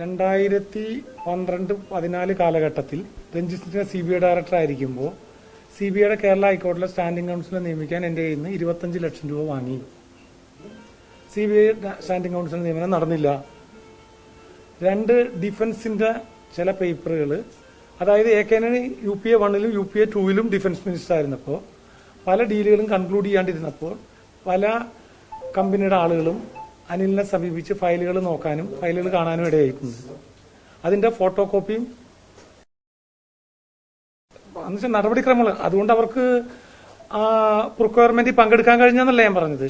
2012-14 കാലഘട്ടത്തിൽ Ranjith Sinha CBI director ആയിരിക്കുമ്പോൾ CBIയുടെ കേരള ഹൈക്കോടതിയിലെ സ്റ്റാൻഡിംഗ് കൗൺസിലിനെ നിയമിക്കാൻ എൻ്റെ കയ്യിൽ നിന്ന് 25 ലക്ഷം രൂപ വാങ്ങി. CBI സ്റ്റാൻഡിംഗ് കൗൺസിൽ നിയമനം നടന്നില്ല. 2 ഡിഫൻസിന്റെ ചില പേപ്പറുകൾ, അതായത് AK ആന്റണി UPA 1-ലും UPA 2-ലും ഡിഫൻസ് മിനിസ്റ്റർ ആയിരുന്നപ്പോൾ പല ഡീലുകളും കൺക്ലൂഡ് ചെയ്യാണ്ടിരുന്നപ്പോൾ പല കമ്പനിയുടെ ആളുകളും അനിലിനെ സമീപിച്ച് ഫയലുകൾ നോക്കാനും ഫയലുകൾ കാണാനും ഇടയായിട്ടുണ്ട്. അതിന്റെ ഫോട്ടോ കോപ്പിയും എന്നുവെച്ചാൽ നടപടിക്രമങ്ങൾ, അതുകൊണ്ട് അവർക്ക് പ്രിക്വയർമെന്റിൽ പങ്കെടുക്കാൻ കഴിഞ്ഞെന്നല്ല ഞാൻ പറഞ്ഞത്.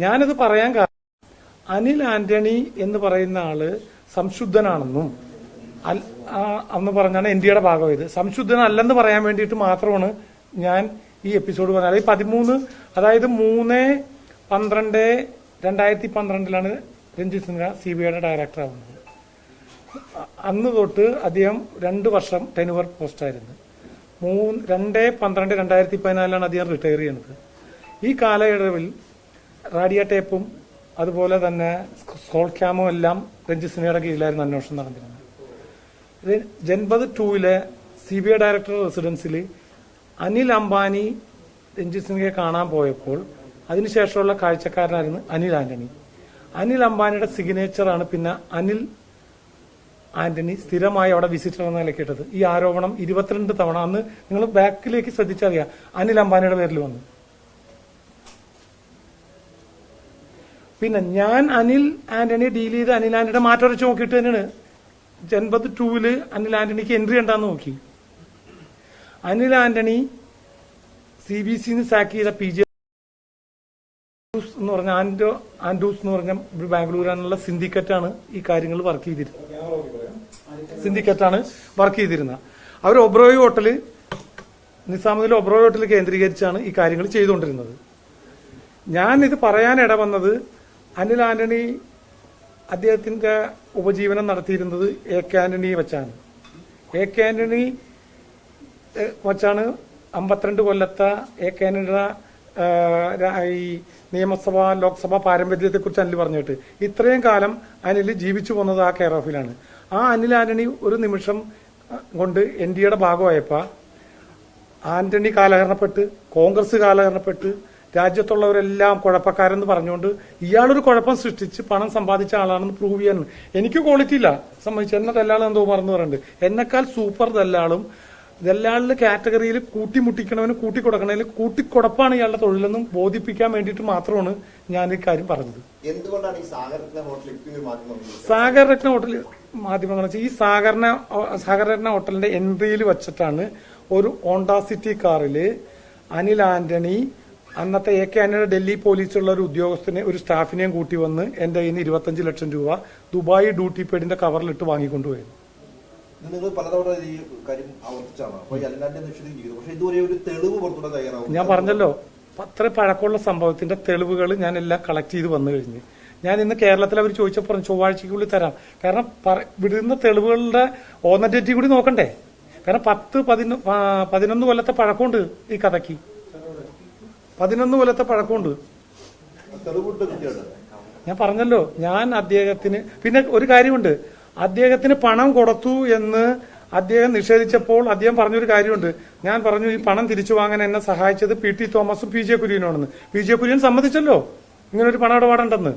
ഞാനിത് പറയാൻ കാരണം അനിൽ ആന്റണി എന്ന് പറയുന്ന ആള് സംശുദ്ധനാണെന്നും എന്ന് പറഞ്ഞാണ് NDAയുടെ ഭാഗമായത്. സംശുദ്ധനല്ലെന്ന് പറയാൻ വേണ്ടിയിട്ട് മാത്രമാണ് ഞാൻ ഈ എപ്പിസോഡ് പറഞ്ഞത്. അതായത് 13, അതായത് 3/12/2012 രഞ്ജിത്ത് സിൻഹ CBIയുടെ ഡയറക്ടർ ആവുന്നത്. അന്ന് തൊട്ട് അദ്ദേഹം 2 വർഷം ടെനുവർ പോസ്റ്റായിരുന്നു. 2/12/2014 അദ്ദേഹം റിട്ടയർ ചെയ്യുന്നത്. ഈ കാലയളവിൽ റാഡിയ ടേപ്പും അതുപോലെ തന്നെ സ്കോൾ ക്യാമും എല്ലാം രഞ്ജിത്ത് സിൻഹയുടെ കീഴിലായിരുന്നു അന്വേഷണം നടന്നിരുന്നത്. ജൻപത് 2-ലെ CBI ഡയറക്ടർ റെസിഡൻസിൽ അനിൽ അംബാനി രഞ്ജിത്ത് സിൻഹയെ കാണാൻ പോയപ്പോൾ അതിനുശേഷമുള്ള കാഴ്ചക്കാരനായിരുന്നു അനിൽ ആന്റണി. അനിൽ അംബാനിയുടെ സിഗ്നേച്ചറാണ് പിന്നെ അനിൽ ആന്റണി സ്ഥിരമായി അവിടെ വിസിറ്റർ എന്ന നിലയ്ക്കിട്ടത്. ഈ ആരോപണം 22 തവണ അന്ന് നിങ്ങൾ ബാക്കിലേക്ക് ശ്രദ്ധിച്ചറിയാം അനിൽ അംബാനിയുടെ പേരിൽ വന്നു. പിന്നെ ഞാൻ അനിൽ ആന്റണി ഡീൽ ചെയ്ത് അനിൽ ആന്റണിയുടെ മാറ്റൊരച്ച് നോക്കിയിട്ട് തന്നെയാണ് ജൻപത് 2-ല് അനിൽ ആന്റണിക്ക് എൻട്രി ഉണ്ടാന്ന് നോക്കി. അനിൽ ആന്റണി CBCന്ന് സാക്ക് ചെയ്ത PJ എന്ന് പറഞ്ഞ ആൻഡ്രൂസ് എന്ന് പറഞ്ഞ ബാംഗ്ലൂരാനുള്ള സിൻഡിക്കറ്റാണ് ഈ കാര്യങ്ങൾ വർക്ക് ചെയ്തിരുന്നത്. അവർ ഒബ്രോയ് ഹോട്ടല്, നിസാമുദ്ദീൻ ഒബ്രോയ് ഹോട്ടൽ കേന്ദ്രീകരിച്ചാണ് ഈ കാര്യങ്ങൾ ചെയ്തുകൊണ്ടിരുന്നത്. ഞാൻ ഇത് പറയാൻ ഇടവന്നത് അനിൽ ആന്റണി അദ്ദേഹത്തിന്റെ ഉപജീവനം നടത്തിയിരുന്നത് AK ആന്റണി വെച്ചാണ്. AK ആന്റണി വെച്ചാണ് 52 കൊല്ലത്തെ AK ആന്റണിയുടെ ഈ നിയമസഭ ലോക്സഭാ പാരമ്പര്യത്തെ കുറിച്ച് അനിൽ പറഞ്ഞിട്ട് ഇത്രയും കാലം അനിൽ ജീവിച്ചു പോകുന്നത് ആ കെയർ ഓഫിലാണ്. ആ അനിൽ ആന്റണി ഒരു നിമിഷം കൊണ്ട് NDAയുടെ ഭാഗമായപ്പോ ആന്റണി കാലഹരണപ്പെട്ട്, കോൺഗ്രസ് കാലഹരണപ്പെട്ട്, രാജ്യത്തുള്ളവരെല്ലാം കുഴപ്പക്കാരെന്ന് പറഞ്ഞുകൊണ്ട് ഇയാളൊരു കുഴപ്പം സൃഷ്ടിച്ച് പണം സമ്പാദിച്ച ആളാണെന്ന് പ്രൂവ് ചെയ്യാൻ എനിക്ക് ക്വാളിറ്റി ഇല്ല സംബന്ധിച്ച്. എന്നെ ദല്ലാളും എന്തോ മറന്നു പറയുന്നുണ്ട്. എന്നെക്കാൾ സൂപ്പർ ദല്ലാളും ദല്ലാളിന്റെ കാറ്റഗറിയിൽ കൂട്ടിമുട്ടിക്കണവന് കൂട്ടിക്കൊടുക്കണതിൽ കൂട്ടിക്കൊടപ്പാണ് ഇയാളുടെ തൊഴിലെന്നും ബോധിപ്പിക്കാൻ വേണ്ടിയിട്ട് മാത്രമാണ് ഞാൻ ഈ കാര്യം പറഞ്ഞത്. എന്തുകൊണ്ടാണ് ഈ സാഗർരത്ന ഹോട്ടൽ മാധ്യമങ്ങൾ ഈ സാഗർരത്ന ഹോട്ടലിന്റെ എൻട്രിയിൽ വെച്ചിട്ടാണ് ഒരു ഹോണ്ട സിറ്റി കാറില് അനിൽ ആന്റണി അന്നത്തെ AK ആന്റണിയുടെ ഡൽഹി പോലീസുള്ള ഒരു ഉദ്യോഗസ്ഥനെ, ഒരു സ്റ്റാഫിനെയും കൂട്ടി വന്ന് എന്റെ കയ്യിൽ നിന്ന് 25 ലക്ഷം രൂപ ദുബായ് ഡ്യൂട്ടി പെയ്ഡിന്റെ കവറിലിട്ട് വാങ്ങിക്കൊണ്ടുപോയത്. നിങ്ങൾ പലതവണ ഈ കാര്യം ആവർത്തിച്ചാണ്. പക്ഷേ ഇതുവരെ ഒരു തെളിവ് പുറത്തുവിടാൻ തയ്യാറാവും. ഞാൻ പറഞ്ഞല്ലോ, അത്ര പഴക്കമുള്ള സംഭവത്തിന്റെ തെളിവുകൾ ഞാൻ എല്ലാം കളക്ട് ചെയ്ത് വന്നു കഴിഞ്ഞ് ഞാൻ ഇന്ന് കേരളത്തിൽ അവർ ചോദിച്ചപ്പോൾ ചൊവ്വാഴ്ചക്കുള്ളിൽ തരാം. കാരണം വിടുന്ന തെളിവുകളുടെ ഓന്നറ്റേറ്റി കൂടി നോക്കണ്ടേ. കാരണം 10-11 കൊല്ലത്തെ പഴക്കമുണ്ട് ഈ കഥയ്ക്ക്. 11 കൊല്ലത്തെ പഴക്കമുണ്ട്. ഞാൻ പറഞ്ഞല്ലോ, ഞാൻ അദ്ദേഹത്തിന് പിന്നെ ഒരു കാര്യമുണ്ട്, അദ്ദേഹത്തിന് പണം കൊടുത്തു എന്ന് അദ്ദേഹം നിഷേധിച്ചപ്പോൾ അദ്ദേഹം പറഞ്ഞൊരു കാര്യമുണ്ട്. ഞാൻ പറഞ്ഞു ഈ പണം തിരിച്ചു വാങ്ങാൻ എന്നെ സഹായിച്ചത് PT തോമസും PJ കുര്യനുമാണെന്ന്. PJ കുര്യൻ സമ്മതിച്ചല്ലോ ഇങ്ങനൊരു പണമിടപാടുണ്ടെന്ന്.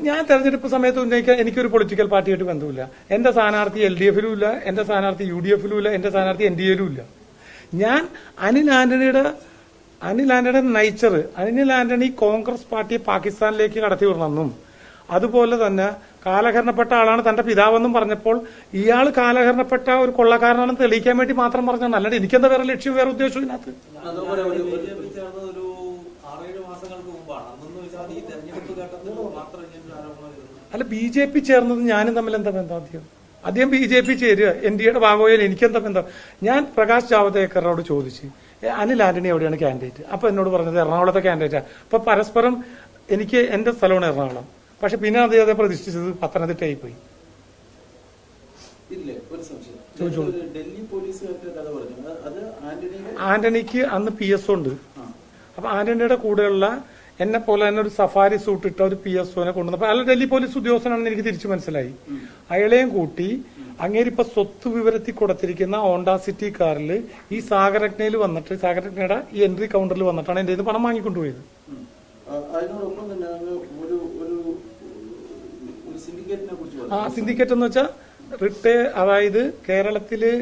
ഞാൻ തെരഞ്ഞെടുപ്പ് സമയത്ത് ഉന്നയിക്കാൻ എനിക്കൊരു പൊളിറ്റിക്കൽ പാർട്ടിയായിട്ട് ബന്ധമില്ല. എന്റെ സ്ഥാനാർത്ഥി LDF-ലും ഇല്ല, എന്റെ സ്ഥാനാർത്ഥി UDF-ലും ഇല്ല, എന്റെ സ്ഥാനാർത്ഥി NDA-ലും ഇല്ല. ഞാൻ അനിൽ ആന്റണിയുടെ നയിച്ചർ, അനിൽ ആന്റണി കോൺഗ്രസ് പാർട്ടിയെ പാകിസ്ഥാനിലേക്ക് കടത്തി വിടണമെന്നും അതുപോലെ തന്നെ കാലഹരണപ്പെട്ട ആളാണ് തന്റെ പിതാവെന്നും പറഞ്ഞപ്പോൾ ഇയാൾ കാലഹരണപ്പെട്ട ഒരു കൊള്ളക്കാരനാണെന്ന് തെളിയിക്കാൻ വേണ്ടി മാത്രം പറഞ്ഞാണ്. അല്ലാണ്ട് എനിക്കെന്താ വേറെ ലക്ഷ്യം, വേറെ ഉദ്ദേശവും ഇതിനകത്ത്. അല്ല, BJP ചേർന്നത് ഞാനും തമ്മിൽ എന്താ ബന്ധം? അദ്ദേഹം BJP ചേരുക, NDAയുടെ ഭാഗമായാലും എനിക്കെന്താ ബന്ധം? ഞാൻ പ്രകാശ് ജാവദേക്കറോട് ചോദിച്ചു അനിൽ ആന്റണി എവിടെയാണ് കാൻഡിഡേറ്റ്. അപ്പൊ എന്നോട് പറഞ്ഞത് എറണാകുളത്തെ കാൻഡിഡേറ്റാ. അപ്പൊ പരസ്പരം എനിക്ക് എന്റെ സ്ഥലമാണ് എറണാകുളം, പക്ഷെ പിന്നെ അദ്ദേഹത്തെ പ്രതിഷ്ഠിച്ചത് പത്തനംതിട്ടയായി പോയി. ആന്റണിക്ക് അന്ന് PSO ഉണ്ട്. അപ്പൊ ആന്റണിയുടെ കൂടെയുള്ള എന്നെ പോലെ തന്നെ ഒരു സഫാരി സൂട്ട് ഇട്ട ഒരു PSOനെ കൊണ്ടുവന്നപ്പോ അയാൾ ഡൽഹി പോലീസ് ഉദ്യോഗസ്ഥനാണെന്ന് എനിക്ക് തിരിച്ചു മനസ്സിലായി. അയാളെയും കൂട്ടി അങ്ങേരിപ്പോ സ്വത്ത് വിവരത്തിൽ കൊടുത്തിരിക്കുന്ന ഹോണ്ട സിറ്റി കാറിൽ ഈ സാഗരജ്ഞയിൽ വന്നിട്ട് സാഗരജ്ഞയുടെ ഈ എൻട്രി കൗണ്ടറിൽ വന്നിട്ടാണ് എന്റെ പണം വാങ്ങിക്കൊണ്ടുപോയത്. അതിനോടൊപ്പം തന്നെ ഒരു സിൻഡിക്കേറ്റിനെ കുറിച്ച് ആ സിൻഡിക്കേറ്റ് എന്ന് വെച്ചാൽ അതായത് കേരളത്തില്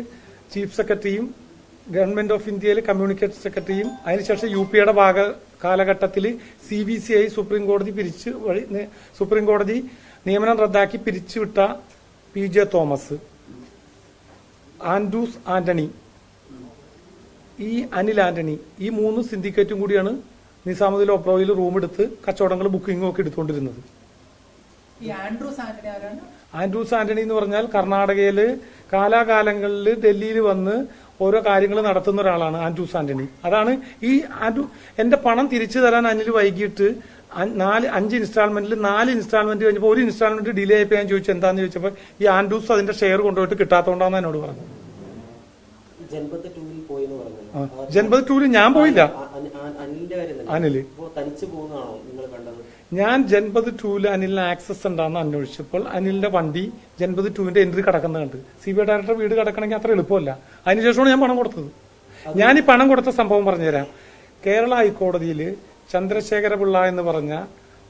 ചീഫ് സെക്രട്ടറിയും ഗവൺമെന്റ് ഓഫ് ഇന്ത്യയിലെ കമ്മ്യൂണിക്കേഷൻ സെക്രട്ടറിയും അതിനുശേഷം UPയുടെ കാലഘട്ടത്തിൽ CBCI സുപ്രീം കോടതി നിയമനം റദ്ദാക്കി പിരിച്ചുവിട്ട PJ തോമസ്, ആൻഡ്രൂസ് ആന്റണി, ഈ അനിൽ ആന്റണി, ഈ 3 സിൻഡിക്കേറ്റും കൂടിയാണ് നിസാമുദ്ദീൻ ഒബ്രോയിൽ റൂം എടുത്ത് കച്ചവടങ്ങൾ ബുക്കിംഗും ഒക്കെ എടുത്തുകൊണ്ടിരുന്നത്. ആൻഡ്രൂസ് ആന്റണി എന്ന് പറഞ്ഞാൽ കർണാടകയില് കാലാകാലങ്ങളിൽ ഡൽഹിയിൽ വന്ന് ഓരോ കാര്യങ്ങൾ നടത്തുന്ന ഒരാളാണ് ആൻഡ്രൂസ് ആന്റണി. അതാണ് ഈ എന്റെ പണം തിരിച്ചു തരാൻ അനിൽ വൈകിട്ട് 5 ഇൻസ്റ്റാൾമെന്റിൽ 4 ഇൻസ്റ്റാൾമെന്റ് കഴിഞ്ഞപ്പോൾ 1 ഇൻസ്റ്റാൾമെന്റ് ഡിലേ ആയപ്പോൾ ഞാൻ ചോദിച്ചു എന്താന്ന് ചോദിച്ചപ്പോൾ ഈ ആൻഡ്രൂസ് അതിന്റെ ഷെയർ കൊണ്ടുപോയിട്ട് കിട്ടാത്തതുകൊണ്ടാണെന്ന് എന്നോട് പറഞ്ഞത്. ജൻപത് ടൂറിൽ ഞാൻ പോയില്ല. അനില് ഞാൻ ജൻപത് ടൂല് അനിലിന് ആക്സസ് ഉണ്ടാന്ന് അന്വേഷിച്ചപ്പോൾ അനിലിന്റെ വണ്ടി ജൻപത് ടൂവിന്റെ എൻട്രി കിടക്കുന്നത് കണ്ട്. CBI ഡയറക്ടർ വീട് കിടക്കണമെങ്കിൽ അത്ര എളുപ്പമല്ല. അതിനുശേഷമാണ് ഞാൻ പണം കൊടുത്തത്. ഞാൻ ഈ പണം കൊടുത്ത സംഭവം പറഞ്ഞുതരാം. കേരള ഹൈക്കോടതിയിൽ ചന്ദ്രശേഖര പിള്ള എന്ന് പറഞ്ഞ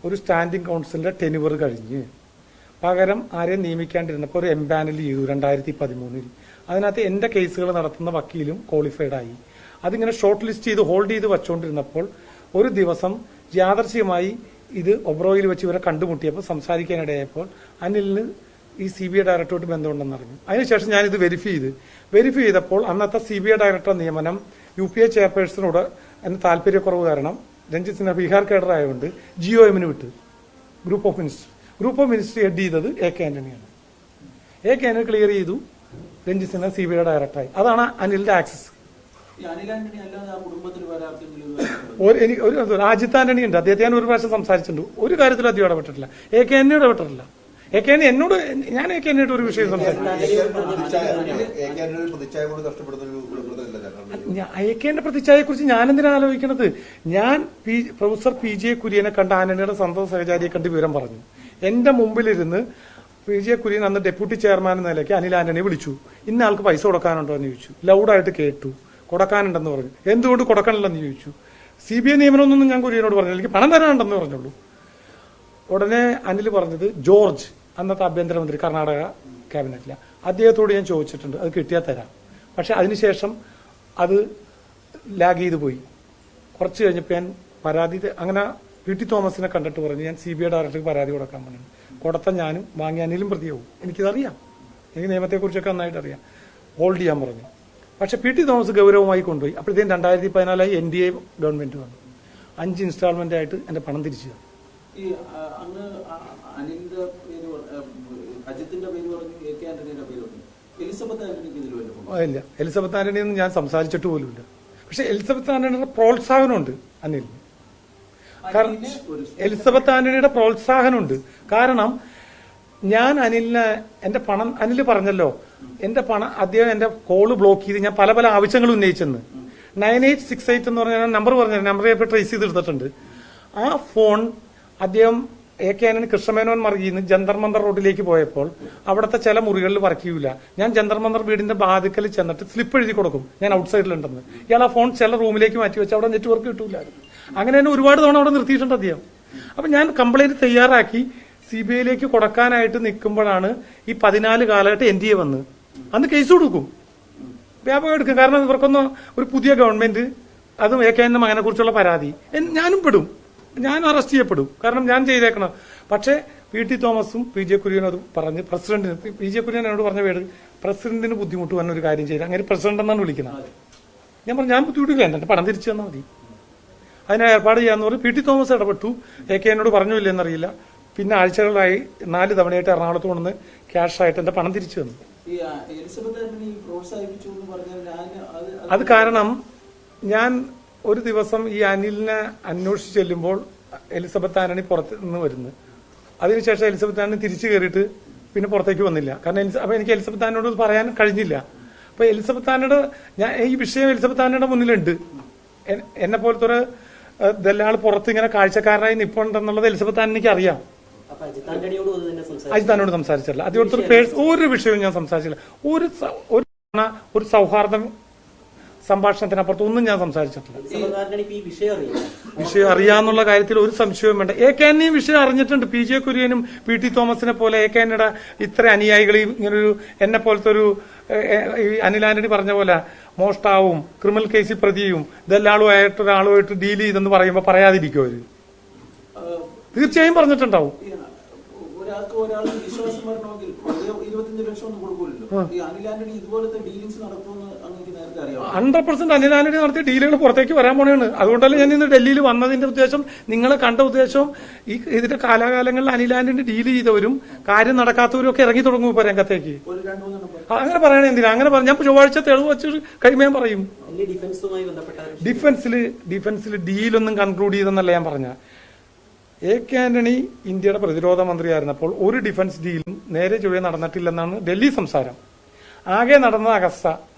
ഒരു സ്റ്റാൻഡിംഗ് കൌൺസിലിന്റെ ടെനുവർ കഴിഞ്ഞ് പകരം ആരെയും നിയമിക്കാണ്ടിരുന്നപ്പോൾ ഒരു എംപാനൽ ചെയ്തു 2013. അതിനകത്ത് എന്റെ കേസുകൾ നടത്തുന്ന വക്കീലും ക്വാളിഫൈഡ് ആയി. അതിങ്ങനെ ഷോർട്ട് ലിസ്റ്റ് ചെയ്ത് ഹോൾഡ് ചെയ്ത് വച്ചുകൊണ്ടിരുന്നപ്പോൾ ഒരു ദിവസം യാദർശികമായി ഇത് ഒബ്രോയിൽ വെച്ച് ഇവരെ കണ്ടുമുട്ടിയപ്പോൾ സംസാരിക്കാനിടയായപ്പോൾ അനിലിന് ഈ CBI ഡയറക്ടറോട്ട് ബന്ധമുണ്ടെന്ന് അറിഞ്ഞു. അതിനുശേഷം ഞാനിത് വെരിഫൈ ചെയ്തപ്പോൾ അന്നത്തെ CBI ഡയറക്ടർ നിയമനം UPA ചെയർപേഴ്സണോട് എന്നെ താല്പര്യക്കുറവ് കാരണം രഞ്ജിത് സിൻഹ ബീഹാർ കേഡർ ആയതുകൊണ്ട് GOMന് വിട്ട് ഗ്രൂപ്പ് ഓഫ് മിനിസ്റ്റർ ഹെഡ് ചെയ്തത് AK ആന്റണിയാണ്. AK ആന്റണി ക്ലിയർ ചെയ്തു, രഞ്ജിത് സിൻഹ CBI ഡയറക്ടറായി. അതാണ് അനിലിന്റെ ആക്സസ്. രാജിത്ത് ആന്റണി ഉണ്ട്, അദ്ദേഹത്തെ ഞാൻ ഒരു പ്രാവശ്യം സംസാരിച്ചിട്ടുണ്ട്. ഒരു കാര്യത്തിലും അധികം ഇടപെട്ടിട്ടില്ല. AK ആന്റണി ഇടപെട്ടിട്ടില്ല. AK ആന്റണി എന്നോട് ഞാൻ AK ആന്റണിയായിട്ട് ഒരു വിഷയം സംസാരിച്ചു. AK ന്റെ പ്രതിച്ഛായയെ കുറിച്ച് ഞാൻ എന്തിനാ ആലോചിക്കുന്നത്? ഞാൻ പ്രൊഫസർ PJ കുര്യനെ കണ്ട ആന്റണിയുടെ സ്വന്തം സഹചാരിയെ കണ്ട് വിവരം പറഞ്ഞു. എന്റെ മുമ്പിലിരുന്ന് PJ കുര്യൻ അന്ന് ഡെപ്യൂട്ടി ചെയർമാൻ എന്ന നിലയ്ക്ക് അനിൽ ആന്റണിയെ വിളിച്ചു. ഇന്ന ആൾക്ക് പൈസ കൊടുക്കാനുണ്ടോ എന്ന് ചോദിച്ചു. ലൗഡായിട്ട് കേട്ടു. കൊടുക്കാനുണ്ടെന്ന് പറഞ്ഞു. എന്തുകൊണ്ട് കൊടുക്കണില്ലെന്ന് ചോദിച്ചു. CBI നിയമനമൊന്നും ഞാൻ കുര്യനോട് പറഞ്ഞില്ല, എനിക്ക് പണം തരാനുണ്ടെന്ന് പറഞ്ഞുള്ളൂ. ഉടനെ അനിൽ പറഞ്ഞത് ജോർജ്, അന്നത്തെ ആഭ്യന്തരമന്ത്രി കർണാടക ക്യാബിനറ്റില, അദ്ദേഹത്തോട് ഞാൻ ചോദിച്ചിട്ടുണ്ട്, അത് കിട്ടിയാൽ തരാം. പക്ഷെ അതിനുശേഷം അത് ലാഗ് ചെയ്തു പോയി. കുറച്ച് കഴിഞ്ഞപ്പോൾ ഞാൻ പരാതി അങ്ങനെ PT തോമസിനെ കണ്ടിട്ട് പറഞ്ഞു ഞാൻ CBI ഡയറക്ടർക്ക് പരാതി കൊടുക്കാൻ പറഞ്ഞു. കൊടുത്ത ഞാനും വാങ്ങി അനിലും പ്രതിയാവും. എനിക്കിതറിയാം, എനിക്ക് നിയമത്തെക്കുറിച്ചൊക്കെ നന്നായിട്ട് അറിയാം. ഹോൾഡ് ചെയ്യാൻ പറഞ്ഞു. പക്ഷെ PT തോമസ് ഗൗരവമായി കൊണ്ടുപോയി. അപ്പോഴത്തേക്കും 2014 NDA ഗവൺമെന്റ് വന്നു. 5 ഇൻസ്റ്റാൾമെന്റ് ആയിട്ട് എന്റെ പണം തിരിച്ചു തന്നു. ഇല്ല, എലിസബത്ത് ആന്റണിയൊന്നും ഞാൻ സംസാരിച്ചിട്ട് പോലുമില്ല. പക്ഷെ എലിസബത്ത് ആന്റണിയുടെ പ്രോത്സാഹനമുണ്ട് അനിലിന്. കാരണം എലിസബത്ത് ആന്റണിയുടെ പ്രോത്സാഹനമുണ്ട്. കാരണം ഞാൻ അനിലിന് എന്റെ പണം, അനിൽ പറഞ്ഞല്ലോ എന്റെ പണം, അദ്ദേഹം എന്റെ കോള് ബ്ലോക്ക് ചെയ്ത് ഞാൻ പല ആവശ്യങ്ങൾ ഉന്നയിച്ചെന്ന്. 9868 എന്ന് പറഞ്ഞ നമ്പർ പറഞ്ഞു, നമ്പർ ഇപ്പോൾ ട്രേസ് ചെയ്തെടുത്തിട്ടുണ്ട്. ആ ഫോൺ അദ്ദേഹം AK ആന്റണി കൃഷ്ണമേനോൻ മർഗിന്ന് ജന്തർ മന്ദർ റോഡിലേക്ക് പോയപ്പോൾ അവിടുത്തെ ചില മുറികളിൽ വർക്ക് ചെയ്യൂല. ഞാൻ ജന്തർ മന്ദർ വീടിന്റെ ബാധിക്കൽ ചെന്നിട്ട് സ്ലിപ്പ് എഴുതി കൊടുക്കും ഞാൻ ഔട്ട് സൈഡിലുണ്ടെന്ന്. ഇയാൾ ആ ഫോൺ ചില റൂമിലേക്ക് മാറ്റി വെച്ച് അവിടെ നെറ്റ്വർക്ക് കിട്ടൂലായിരുന്നു. അങ്ങനെ തന്നെ ഒരുപാട് തവണ അവിടെ നിർത്തിയിട്ടുണ്ട് അദ്ദേഹം. അപ്പൊ ഞാൻ കംപ്ലൈന്റ് തയ്യാറാക്കി CBIയിലേക്ക് കൊടുക്കാനായിട്ട് നിൽക്കുമ്പോഴാണ് ഈ 14 കാലഘട്ടം NDA വന്ന്. അന്ന് കേസ് കൊടുക്കും, വ്യാപകം എടുക്കും. കാരണം ഇവർക്കൊന്നും ഒരു പുതിയ ഗവൺമെന്റ്, അതും AK ആന്റണിയുടെ മകനെ കുറിച്ചുള്ള പരാതി, ഞാനും പെടും, ഞാൻ അറസ്റ്റ് ചെയ്യപ്പെടും. കാരണം ഞാൻ ചെയ്തേക്കണം. പക്ഷേ PT തോമസും PJ കുര്യനും അത് പറഞ്ഞ് പ്രസിഡന്റിന്, PJ കുര്യൻ എന്നോട് പറഞ്ഞ പേര് പ്രസിഡന്റിന് ബുദ്ധിമുട്ട് വന്ന ഒരു കാര്യം ചെയ്ത് അങ്ങനെ പ്രസിഡന്റ് എന്നാണ് വിളിക്കുന്നത്. ഞാൻ പറഞ്ഞു ഞാൻ ബുദ്ധിമുട്ടില്ല, എന്റെ പണം തിരിച്ചു തന്നാൽ മതി, അതിനെ ഏർപ്പാട് ചെയ്യാന്ന് പറഞ്ഞ് PT തോമസ് ഇടപെട്ടു. AK എന്നോട് പറഞ്ഞില്ല എന്നറിയില്ല. പിന്നെ ആഴ്ചകളായി 4 തവണയായിട്ട് എറണാകുളത്ത് കൊണ്ടുവന്ന് ക്യാഷായിട്ട് എന്റെ പണം തിരിച്ചു തന്നു. അത് കാരണം ഞാൻ ഒരു ദിവസം ഈ അനിലിനെ അന്വേഷിച്ച് ചെല്ലുമ്പോൾ എലിസബത്ത് ആന്റണി പുറത്ത് നിന്ന് വരുന്നു. അതിനുശേഷം എലിസബത്ത് ആന്റണി തിരിച്ചു കയറിയിട്ട് പിന്നെ പുറത്തേക്ക് വന്നില്ല. കാരണം അപ്പൊ എനിക്ക് എലിസബത്ത് ആന്റണിയോട് പറയാൻ കഴിഞ്ഞില്ല. അപ്പൊ എലിസബത്ത് ആന്റണിയുടെ ഈ വിഷയം എലിസബത്ത് ആന്റണിയുടെ മുന്നിലുണ്ട്. എന്നെ പോലത്തെ ഒരു ദല്ലാൾ പുറത്ത് ഇങ്ങനെ കാഴ്ചക്കാരനായി നിൽപ്പുണ്ടെന്നുള്ളത് എലിസബത്ത് ആന്റണിക്ക് അറിയാം. അപ്പൊ അജിത് ആന്റണിയോട് അത് തന്നെ സംസാരിച്ചു. അജിത് ആന്റണിയോട് സംസാരിച്ചില്ല. അദ്ദേഹത്തോട് ഒരു വിഷയവും ഞാൻ സംസാരിച്ചില്ല. ഒരു സൗഹാർദ്ദം സംഭാഷണത്തിനപ്പുറത്ത് ഒന്നും ഞാൻ സംസാരിച്ചിട്ടില്ല. എലിസബത്ത് ആന്റണിക്ക് ഈ വിഷയം അറിയില്ല. വിഷയം അറിയാന്നുള്ള കാര്യത്തിൽ ഒരു സംശയവും വേണ്ട. എ കെ ആന്റണിയും വിഷയം അറിഞ്ഞിട്ടുണ്ട്. പി ജെ കുര്യനും പി ടി തോമസിനെ പോലെ എ കെ ആന്റണിയുടെ ഇത്ര അനുയായികളെയും ഇങ്ങനൊരു എന്നെ പോലത്തെ ഒരു അനിൽ ആന്റണി പറഞ്ഞ പോലെ മോഷ്ടാവും ക്രിമിനൽ കേസിൽ പ്രതിയും ഇതെല്ലാളുമായിട്ട് ഒരാളുമായിട്ട് ഡീൽ ചെയ്തെന്ന് പറയുമ്പോൾ പറയാതിരിക്കും അവര്. തീർച്ചയായും പറഞ്ഞിട്ടുണ്ടാവും. ഒരാൾക്ക് വിശ്വാസം വരണമെങ്കിൽ 25 ലക്ഷം ഒന്നും കൊടുക്കൂലല്ലോ. ഈ അനിൽ ആന്റണി ഇതുപോലത്തെ ഡീലിംഗ്സ് നടത്തുമെന്ന് അങ്ങേക്ക് നേരത്തെ അറിയാം. 100% അനിൽ ആന്റണി നടത്തിയ ഡീലുകൾ പുറത്തേക്ക് വരാൻ പോണെയാണ്. അതുകൊണ്ടല്ലേ ഞാൻ ഇന്ന് ഡൽഹിയിൽ വന്നതിന്റെ ഉദ്ദേശം, നിങ്ങളെ കണ്ട ഉദ്ദേശം ഇതിന്റെ കാലാകാലങ്ങളിൽ അനിൽ ആന്റണി ഡീൽ ചെയ്തവരും കാര്യം നടക്കാത്തവരും ഒക്കെ ഇറങ്ങി തുടങ്ങും ഇപ്പൊ രംഗത്തേക്ക്. ഒരു 2-3 അങ്ങനെ പറയണേ എന്തിനാ? അങ്ങനെ ഞാൻ ചൊവ്വാഴ്ച തെളിവ് വെച്ച് കഴിയുമ്പോൾ ഞാൻ പറയും. ഡിഫൻസുമായി ബന്ധപ്പെട്ട ഡിഫൻസിൽ ഡീലൊന്നും കൺക്ലൂഡ് ചെയ്തെന്നല്ല ഞാൻ പറഞ്ഞ. എ കെ ആന്റണി ഇന്ത്യയുടെ പ്രതിരോധ മന്ത്രിയായിരുന്നപ്പോൾ ഒരു ഡിഫൻസ് ഡീലും നേരെ ചൊവ്വേ നടന്നിട്ടില്ലെന്നാണ് ഡൽഹി സംസാരം. ആകെ നടന്ന അഗസ്ത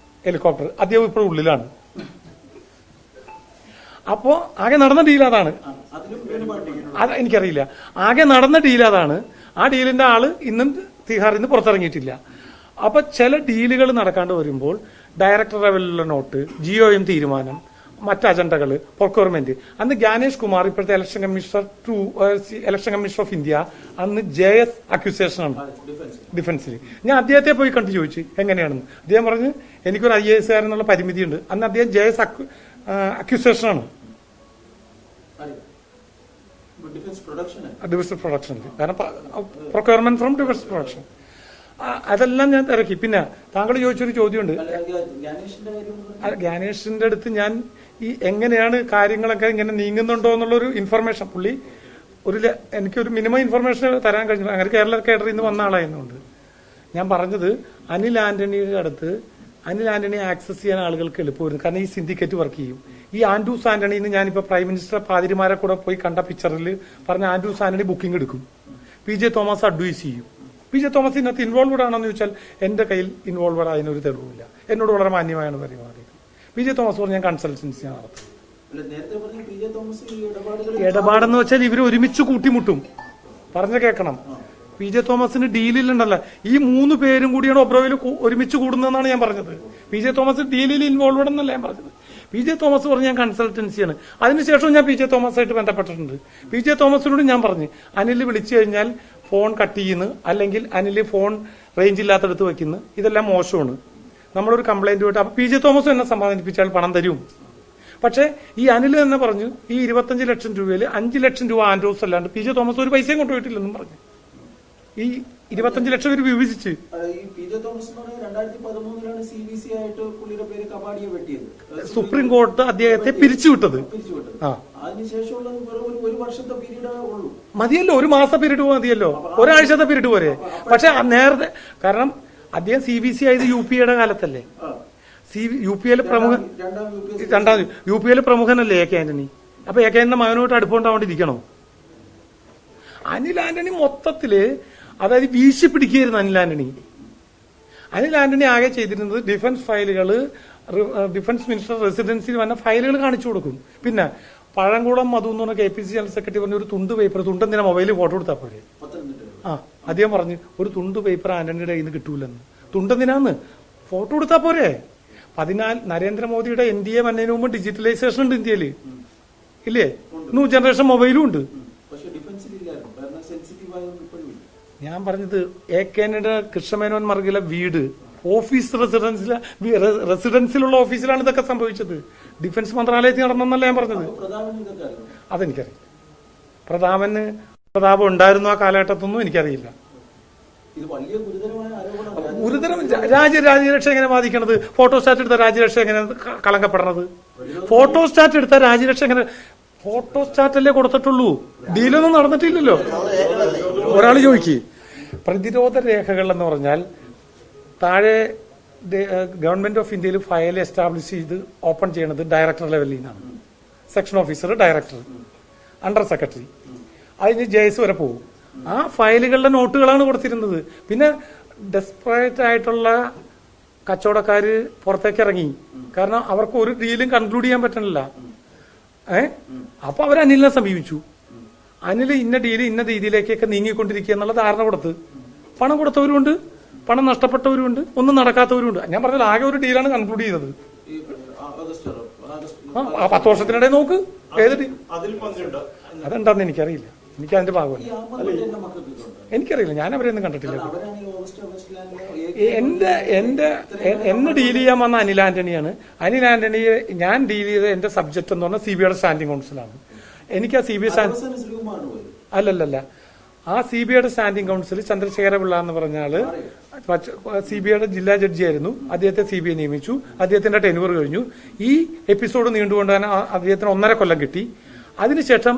ഹെലികോപ്റ്റർ അദ്ദേഹം ഇപ്പോഴും ഉള്ളിലാണ്. അപ്പോ ആകെ നടന്ന ഡീൽ അതാണ്. അത് എനിക്കറിയില്ല. ആകെ നടന്ന ഡീൽ അതാണ്. ആ ഡീലിന്റെ ആള് ഇന്നും തിഹാറിൽ നിന്ന് പുറത്തിറങ്ങിയിട്ടില്ല. അപ്പൊ ചില ഡീലുകൾ നടക്കാണ്ട് വരുമ്പോൾ ഡയറക്ടർ ലെവലിലുള്ള നോട്ട്, GOM തീരുമാനം, മറ്റ് അജണ്ടകൾ, പ്രൊക്യൂർമെന്റ്. അന്ന് ജ്ഞാനേഷ് കുമാർ ഇപ്പോഴത്തെ ഇലക്ഷൻ കമ്മീഷണർ ഓഫ് ഇന്ത്യ, അന്ന് JS അക്യൂസേഷനാണ് ഡിഫൻസിൽ. ഞാൻ അദ്ദേഹത്തെ പോയി കണ്ടു ചോദിച്ചു എങ്ങനെയാണെന്ന്. അദ്ദേഹം പറഞ്ഞ് എനിക്കൊരു IAS കാരനുള്ള പരിമിതിയുണ്ട്. അന്ന് അദ്ദേഹം JS അക്യൂസേഷനാണ് ഡിഫൻസ് പ്രൊഡക്ഷനിൽ. കാരണം പ്രൊക്യൂർമെന്റ് ഫ്രം ഡിഫൻസ് പ്രൊഡക്ഷൻ. അതെല്ലാം ഞാൻ തിരക്കി. പിന്നെ താങ്കൾ ചോദിച്ചൊരു ചോദ്യമുണ്ട്. ജ്ഞാനേഷിന്റെ അടുത്ത് ഞാൻ ഈ എങ്ങനെയാണ് കാര്യങ്ങളൊക്കെ ഇങ്ങനെ നീങ്ങുന്നുണ്ടോ എന്നുള്ളൊരു ഇൻഫർമേഷൻ പുള്ളി എനിക്കൊരു മിനിമം ഇൻഫർമേഷൻ തരാൻ കഴിഞ്ഞില്ല. അങ്ങനെ കേരള കേഡറിൽ നിന്ന് വന്ന ആളായതുകൊണ്ട് ഞാൻ പറഞ്ഞത് അനിൽ ആന്റണിയുടെ അടുത്ത് അനിൽ ആന്റണിയെ ആക്സസ് ചെയ്യാൻ ആളുകൾക്ക് എളുപ്പമായിരുന്നു. കാരണം ഈ സിൻഡിക്കേറ്റ് വർക്ക് ചെയ്യും. ഈ ആൻഡ്രൂസ് ആന്റണിന്ന് ഞാനിപ്പോ പ്രൈം മിനിസ്റ്റർ പാതിരിമാരെ കൂടെ പോയി കണ്ട പിക്ചറിൽ പറഞ്ഞ ആൻഡ്രൂസ് ആന്റണി ബുക്കിംഗ് എടുക്കും, PJ തോമസ് അഡ്വൈസ് ചെയ്യും. PJ തോമസ് ഇതിനകത്ത് ഇൻവോൾവഡ് ആണെന്ന് ചോദിച്ചാൽ എന്റെ കയ്യിൽ ഇൻവോൾവഡ് അതിനൊരു തെളിവില്ല. എന്നോട് വളരെ മാന്യമായാണ് പെരുമാറിയത്. PJ തോമസ് പറഞ്ഞ് ഞാൻ കൺസൾട്ടൻസി നടത്തും. ഇടപാടെന്ന് വെച്ചാൽ ഇവർ ഒരുമിച്ച് കൂട്ടിമുട്ടും. പറഞ്ഞ കേൾക്കണം. PJ തോമസിന് ഡീലിലുണ്ടല്ലോ. ഈ 3 പേരും കൂടിയാണ് ഒബ്രോയിൽ ഒരുമിച്ച് കൂടുന്നതെന്നാണ് ഞാൻ പറഞ്ഞത്. PJ തോമസ് ഡീലിൽ ഇൻവോൾവഡ് എന്നല്ല ഞാൻ പറഞ്ഞത്. PJ തോമസ് പറഞ്ഞ് ഞാൻ കൺസൾട്ടൻസിയാണ്. അതിനുശേഷം ഞാൻ PJ തോമസായിട്ട് ബന്ധപ്പെട്ടിട്ടുണ്ട്. PJ തോമസിനോട് ഞാൻ പറഞ്ഞു അനിൽ വിളിച്ചു കഴിഞ്ഞാൽ ഫോൺ കട്ട് ചെയ്യുന്നു, അല്ലെങ്കിൽ അനിൽ ഫോൺ റേഞ്ച് ഇല്ലാത്തടത്ത് വെക്കുന്നു. ഇതെല്ലാം മോശമാണ്. നമ്മളൊരു കംപ്ലൈന്റ് പോയിട്ട് അപ്പൊ PJ തോമസ് എന്നെ സമാധാനിപ്പിച്ചാൽ പണം തരും. പക്ഷെ ഈ അനിൽ തന്നെ പറഞ്ഞു ഈ 25 ലക്ഷം രൂപയിൽ 5 ലക്ഷം രൂപ ആൻഡ്രോസ് അല്ലാണ്ട് PJ തോമസ് ഒരു പൈസയും കൊണ്ടുപോയിട്ടില്ലെന്നും പറഞ്ഞു. ഈ 25 ലക്ഷം രൂപ വിഭജിച്ച് സുപ്രീം കോടതി അദ്ദേഹത്തെ പിരിച്ചുവിട്ടത്. മതിയല്ലോ, 1 മാസത്തെ പീരീഡ് മതിയല്ലോ, ഒരാഴ്ചത്തെ പീരീഡ് പോരെ. പക്ഷെ നേരത്തെ കാരണം അദ്ദേഹം CBC ആയത് UPA കാലത്തല്ലേ. UPA പ്രമുഖനല്ലേ എ കെ ആന്റണി. അപ്പൊ എ കെ ആന്റണി മകനോട്ട് അടുപ്പമുണ്ടാവേണ്ടിയിരിക്കണോ? അനിൽ ആന്റണി മൊത്തത്തില് അതായത് വീശി പിടിക്കുകയായിരുന്നു അനിൽ ആന്റണി. അനിൽ ആന്റണി ആകെ ചെയ്തിരുന്നത് ഡിഫൻസ് ഫയലുകൾ, ഡിഫൻസ് മിനിസ്റ്റർ റെസിഡൻസിൽ വന്ന ഫയലുകൾ കാണിച്ചു കൊടുക്കും. പിന്നെ പഴംകുളം മധു എന്ന് പറഞ്ഞ KPCC ജനറൽ സെക്രട്ടറി പറഞ്ഞ ഒരു തുണ്ട് പേപ്പർ, തുണ്ടെന്തിനാ മൊബൈലിൽ ഫോട്ടോ എടുത്താൽ പോരെ. അദ്ദേഹം പറഞ്ഞു ഒരു തുണ്ട് പേപ്പർ ആന്റണിയുടെ കയ്യിൽ നിന്ന് കിട്ടൂലെന്ന്. തുണ്ടെന്തിനാന്ന് ഫോട്ടോ എടുത്താൽ പോരെ. 14 നരേന്ദ്രമോദിയുടെ NDA വന്നതിന് മുമ്പ് ഡിജിറ്റലൈസേഷൻ ഉണ്ട് ഇന്ത്യയിൽ, ഇല്ലേ? ന്യൂ ജനറേഷൻ മൊബൈലും ഉണ്ട്. ഞാൻ പറഞ്ഞത് എ കെ ആന്റണിയുടെ കൃഷ്ണമേനോൻ മാർഗിലെ വീട് ഓഫീസ് റെസിഡൻസിലുള്ള ഓഫീസിലാണ് ഇതൊക്കെ സംഭവിച്ചത്. ഡിഫൻസ് മന്ത്രാലയത്തിൽ നടന്നെന്നല്ല ഞാൻ പറഞ്ഞത്. അതെനിക്കറിയില്ല. പ്രതാപം ഉണ്ടായിരുന്നു ആ കാലഘട്ടത്തൊന്നും എനിക്കറിയില്ല. ഗുരുതരം രാജ്യരക്ഷ എങ്ങനെ ബാധിക്കണത്? ഫോട്ടോസ്റ്റാറ്റ് എടുത്ത രാജ്യരക്ഷ എങ്ങനെ കളങ്കപ്പെടണത്? ഫോട്ടോസ്റ്റാറ്റ് എടുത്ത രാജ്യരക്ഷ എങ്ങനെ? ഫോട്ടോസ്റ്റാറ്റല്ലേ കൊടുത്തിട്ടുള്ളൂ, ഡീലൊന്നും നടന്നിട്ടില്ലല്ലോ. ഒരാൾ ചോദിക്ക് പ്രതിരോധ രേഖകൾ എന്ന് പറഞ്ഞാൽ താഴെ ഗവൺമെന്റ് ഓഫ് ഇന്ത്യയിൽ ഫയൽ എസ്റ്റാബ്ലിഷ് ചെയ്ത് ഓപ്പൺ ചെയ്യണത് ഡയറക്ടർ ലെവലിൽ നിന്നാണ്. Section officer, director, under secretary, അതിന് JS വരെ പോകും. ആ ഫയലുകളുടെ നോട്ടുകളാണ് കൊടുത്തിരുന്നത്. പിന്നെ ഡെസ്പറേറ്റ് ആയിട്ടുള്ള കച്ചവടക്കാര് പുറത്തേക്ക് ഇറങ്ങി. കാരണം അവർക്ക് ഒരു ഡീലും കൺക്ലൂഡ് ചെയ്യാൻ പറ്റണില്ല. അപ്പൊ അവർ അനിലിനെ സമീപിച്ചു. അനിൽ ഇന്ന ഡീല് ഇന്ന രീതിയിലേക്കൊക്കെ നീങ്ങിക്കൊണ്ടിരിക്കുക എന്നുള്ള ധാരണ കൊടുത്ത് പണം കൊടുത്തവരുമുണ്ട്, പണം നഷ്ടപ്പെട്ടവരുമുണ്ട്, ഒന്നും നടക്കാത്തവരുമുണ്ട്. ഞാൻ പറഞ്ഞാൽ ആകെ ഒരു ഡീലാണ് കൺക്ലൂഡ് ചെയ്തത്. ആ 10 വർഷത്തിനിടെ നോക്ക് ഏത് ഡീൽ അതെന്താന്ന് എനിക്കറിയില്ല. എനിക്ക് അതിന്റെ ഭാഗമല്ല, എനിക്കറിയില്ല. ഞാൻ അവരെയൊന്നും കണ്ടിട്ടില്ല. എന്നെ ഡീൽ ചെയ്യാൻ വന്ന അനിൽ ആന്റണിയാണ്. അനിൽ ആന്റണിയെ ഞാൻ ഡീൽ ചെയ്ത എന്റെ സബ്ജക്ട് എന്ന് പറഞ്ഞാൽ CBIയുടെ സ്റ്റാൻഡിംഗ് കൗൺസിലാണ്. എനിക്ക് ആ CBI അല്ലല്ല, ആ CBIയുടെ സ്റ്റാൻഡിംഗ് കൗൺസിൽ ചന്ദ്രശേഖര പിള്ള എന്ന് പറഞ്ഞാല് CBIയുടെ ജില്ലാ ജഡ്ജിയായിരുന്നു. അദ്ദേഹത്തെ CBI നിയമിച്ചു. അദ്ദേഹത്തിന്റെ ടെനുവർ കഴിഞ്ഞു. ഈ എപ്പിസോഡ് നീണ്ടുകൊണ്ടാണ് അദ്ദേഹത്തിന് 1.5 കൊല്ലം കിട്ടി. അതിനുശേഷം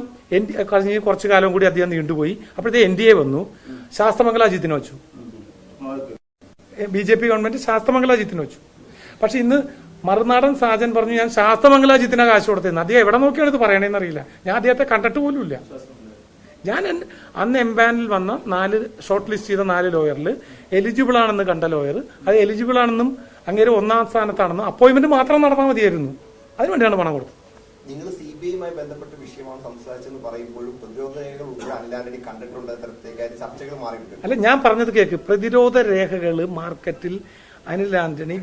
കഴിഞ്ഞ കുറച്ചു കാലം കൂടി അദ്ദേഹം നീണ്ടുപോയി. അപ്പോഴത്തെ NDA വന്നു. ശാസ്ത്രമംഗല അജിത്തിനെ വെച്ചു. BJP ഗവൺമെന്റ് ശാസ്ത്രമംഗല അജിത്തിനെ വെച്ചു. പക്ഷെ ഇന്ന് മറുനാടൻ സാജൻ പറഞ്ഞു ഞാൻ ശാസ്ത്രമംഗല അജിത്തിനെ കാശ് കൊടുത്തിരുന്നു. അദ്ദേഹം എവിടെ നോക്കിയാണ് ഇത് പറയണേന്ന് അറിയില്ല. ഞാൻ അദ്ദേഹത്തെ കണ്ടിട്ട് പോലുമില്ല. ഞാൻ അന്ന് എംപാനിൽ വന്ന 4 ഷോർട്ട് ലിസ്റ്റ് ചെയ്ത 4 ലോയറിൽ എലിജിബിൾ ആണെന്ന് കണ്ട ലോയർ അത് എലിജിബിൾ ആണെന്നും അങ്ങേര് 1ാം സ്ഥാനത്താണെന്നും അപ്പോയിന്റ്മെന്റ് മാത്രം നടന്നാൽ മതിയായിരുന്നു. അതിനുവേണ്ടിയാണ് പണം കൊടുത്തത്. നിങ്ങൾ CBIയുമായി ബന്ധപ്പെട്ട വിഷയമാണ് സംസാരിച്ചെന്ന് പറയുമ്പോഴും പ്രതിരോധ രേഖകൾ ഉൾപ്പെടെ അനിൽ ആന്റണി കണ്ടിട്ടുള്ള തരത്തേക്കായി ചർച്ചകൾ മാറിയിട്ടുണ്ട്. അല്ല, ഞാൻ പറഞ്ഞത് കേക്ക്. പ്രതിരോധ രേഖകൾ മാർക്കറ്റിൽ അനിൽ ആന്റണി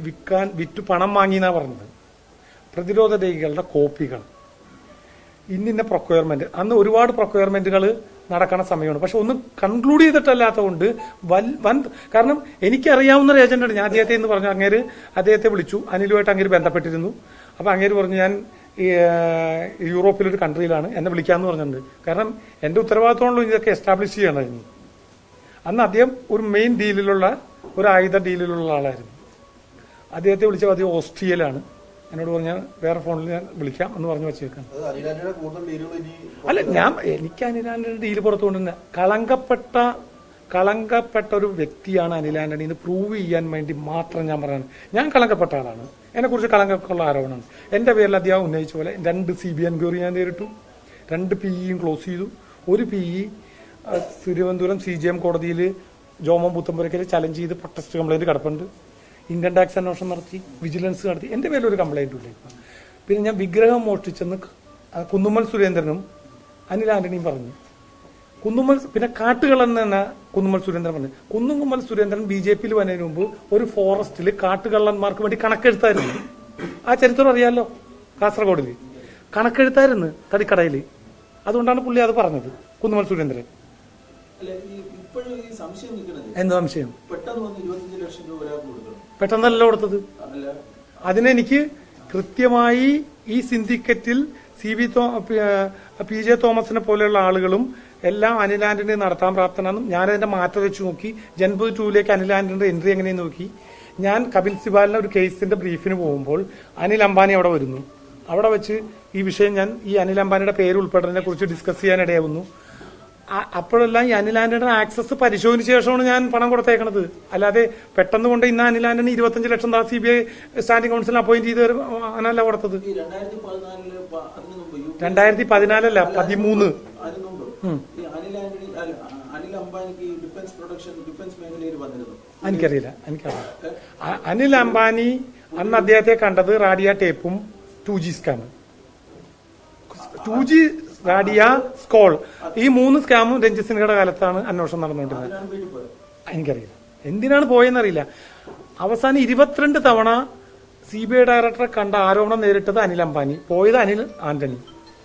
വിറ്റ് പണം വാങ്ങിയെന്നാ പറഞ്ഞത്. പ്രതിരോധ രേഖകളുടെ കോപ്പികൾ ഇന്ന പ്രൊക്വയർമെന്റ് അന്ന് ഒരുപാട് പ്രൊക്വയർമെന്റുകൾ നടക്കണ സമയമാണ്. പക്ഷെ ഒന്നും കൺക്ലൂഡ് ചെയ്തിട്ടല്ലാത്തതുകൊണ്ട് കാരണം എനിക്കറിയാവുന്ന ഒരു ഏജന്റാണ്. ഞാൻ അദ്ദേഹത്തെ എന്ന് പറഞ്ഞു. അദ്ദേഹത്തെ വിളിച്ചു. അനിലുമായിട്ട് അങ്ങേര് ബന്ധപ്പെട്ടിരുന്നു. അപ്പൊ അങ്ങേര് പറഞ്ഞു ഞാൻ യൂറോപ്പിലൊരു കൺട്രിയിലാണ്, എന്നെ വിളിക്കാന്ന് പറഞ്ഞിട്ടുണ്ട്. കാരണം എന്റെ ഉത്തരവാദിത്തമാണല്ലോ ഇതൊക്കെ എസ്റ്റാബ്ലിഷ് ചെയ്യണമായിരുന്നു. അന്ന് അദ്ദേഹം ഒരു മെയിൻ ഡീലിലുള്ള ഒരു ആയുധ ഡീലിലുള്ള ആളായിരുന്നു. അദ്ദേഹത്തെ വിളിച്ചപ്പോൾ അദ്ദേഹം ഓസ്ട്രിയയിലാണ്. എന്നോട് പറഞ്ഞാൽ വേറെ ഫോണിൽ ഞാൻ വിളിക്കാം എന്ന് പറഞ്ഞു വെച്ചേക്കാണ്. അല്ല, എനിക്ക് അനിലാന്റണിയുടെ ഡീല് പുറത്തു കൊണ്ടുവന്ന കളങ്കപ്പെട്ട ഒരു വ്യക്തിയാണ് അനിലാന്റണി എന്ന് പ്രൂവ് ചെയ്യാൻ വേണ്ടി മാത്രം ഞാൻ പറയാണ്. ഞാൻ കളങ്കപ്പെട്ട ആളാണ്. എന്നെക്കുറിച്ച് കളങ്കമുള്ള ആരോപണമാണ്. എന്റെ പേരിൽ അദ്ദേഹം ഉന്നയിച്ച പോലെ 2 CBI എൻക്വയറി ഞാൻ നേരിട്ടു. 2 PEയും ക്ലോസ് ചെയ്തു. ഒരു PE തിരുവനന്തപുരം CJM കോടതിയിൽ ജോമോൻ പുത്തമ്പുരയ്ക്കൽ ചലഞ്ച് ചെയ്ത് പ്രൊട്ടസ്റ്റ് കംപ്ലൈന്റ് കിടപ്പുണ്ട്. ഇൻകം ടാക്സ് അന്വേഷണം നടത്തി, വിജിലൻസ് നടത്തി. എന്റെ പേരിൽ ഒരു കംപ്ലൈന്റ് ഇല്ല. പിന്നെ ഞാൻ വിഗ്രഹം മോഷ്ടിച്ചെന്ന് കുന്നുമ്മൽ സുരേന്ദ്രനും അനിൽ ആന്റണിയും പറഞ്ഞു. പിന്നെ കാട്ടുകള്ളൻ തന്നെ കുന്നുമ്മൽ സുരേന്ദ്രൻ പറഞ്ഞു. കുന്നുമ്മൽ സുരേന്ദ്രൻ BJPയിൽ വന്നതിന് മുമ്പ് ഒരു ഫോറസ്റ്റിൽ കാട്ടുകള്ളന്മാർക്ക് വേണ്ടി കണക്കെഴുത്തായിരുന്നു. ആ ചരിത്രം അറിയാലോ. കാസർഗോഡിൽ കണക്കെഴുത്തായിരുന്നു തടിക്കടയിൽ. അതുകൊണ്ടാണ് പുള്ളി അത് പറഞ്ഞത്, കുന്നുമ്മൽ സുരേന്ദ്രൻ. എന്ത് സംശയം? പെട്ടെന്നല്ല കൊടുത്തത്. അതിനെനിക്ക് കൃത്യമായി ഈ സിൻഡിക്കറ്റിൽ PJ തോമസിനെ പോലെയുള്ള ആളുകളും എല്ലാം അനിൽ ആന്റണി നടത്താൻ പ്രാപ്തനാണെന്നും ഞാനതിന്റെ മാറ്റം വെച്ച് നോക്കി. ജൻപത് 2ലേക്ക് അനിൽ ആന്റണിയുടെ എൻട്രി എങ്ങനെയെന്ന് നോക്കി. ഞാൻ കപിൽ സിബാലിന്റെ ഒരു കേസിന്റെ ബ്രീഫിന് പോകുമ്പോൾ അനിൽ അംബാനി അവിടെ വരുന്നു. അവിടെ വെച്ച് ഈ വിഷയം ഞാൻ ഈ അനിൽ അംബാനിയുടെ പേര് ഉൾപ്പെടുന്നതിനെ കുറിച്ച് ഡിസ്കസ് ചെയ്യാനിടയാവുന്നു. അപ്പോഴെല്ലാം ഈ അനിൽ ആന്റണിയുടെ ആക്സസ് പരിശോധിച്ച ശേഷമാണ് ഞാൻ പണം കൊടുത്തേക്കണത്. അല്ലാതെ പെട്ടെന്ന് കൊണ്ട് ഇന്ന് അനിൽ ആന്റണി 25 ലക്ഷം CBI സ്റ്റാൻഡിംഗ് കൗൺസിൽ അപ്പോയിന്റ് ചെയ്ത് അങ്ങനല്ല കൊടുത്തത്. 2014 13 എനിക്കറിയില്ല. അനിൽ അംബാനി അന്ന് അദ്ദേഹത്തെ കണ്ടത് Radia ടേപ്പും 2G scam, 2G Radia സ്കോൾ, ഈ 3 സ്കാമും രഞ്ജിത് സിൻഹയുടെ കാലത്താണ് അന്വേഷണം നടന്നുകൊണ്ടിരുന്നത്. എനിക്കറിയില്ല എന്തിനാണ് പോയെന്നറിയില്ല. അവസാനം 22 തവണ CBI ഡയറക്ടറെ കണ്ട ആരോപണം നേരിട്ടത് അനിൽ അംബാനി, പോയത് അനിൽ ആന്റണി.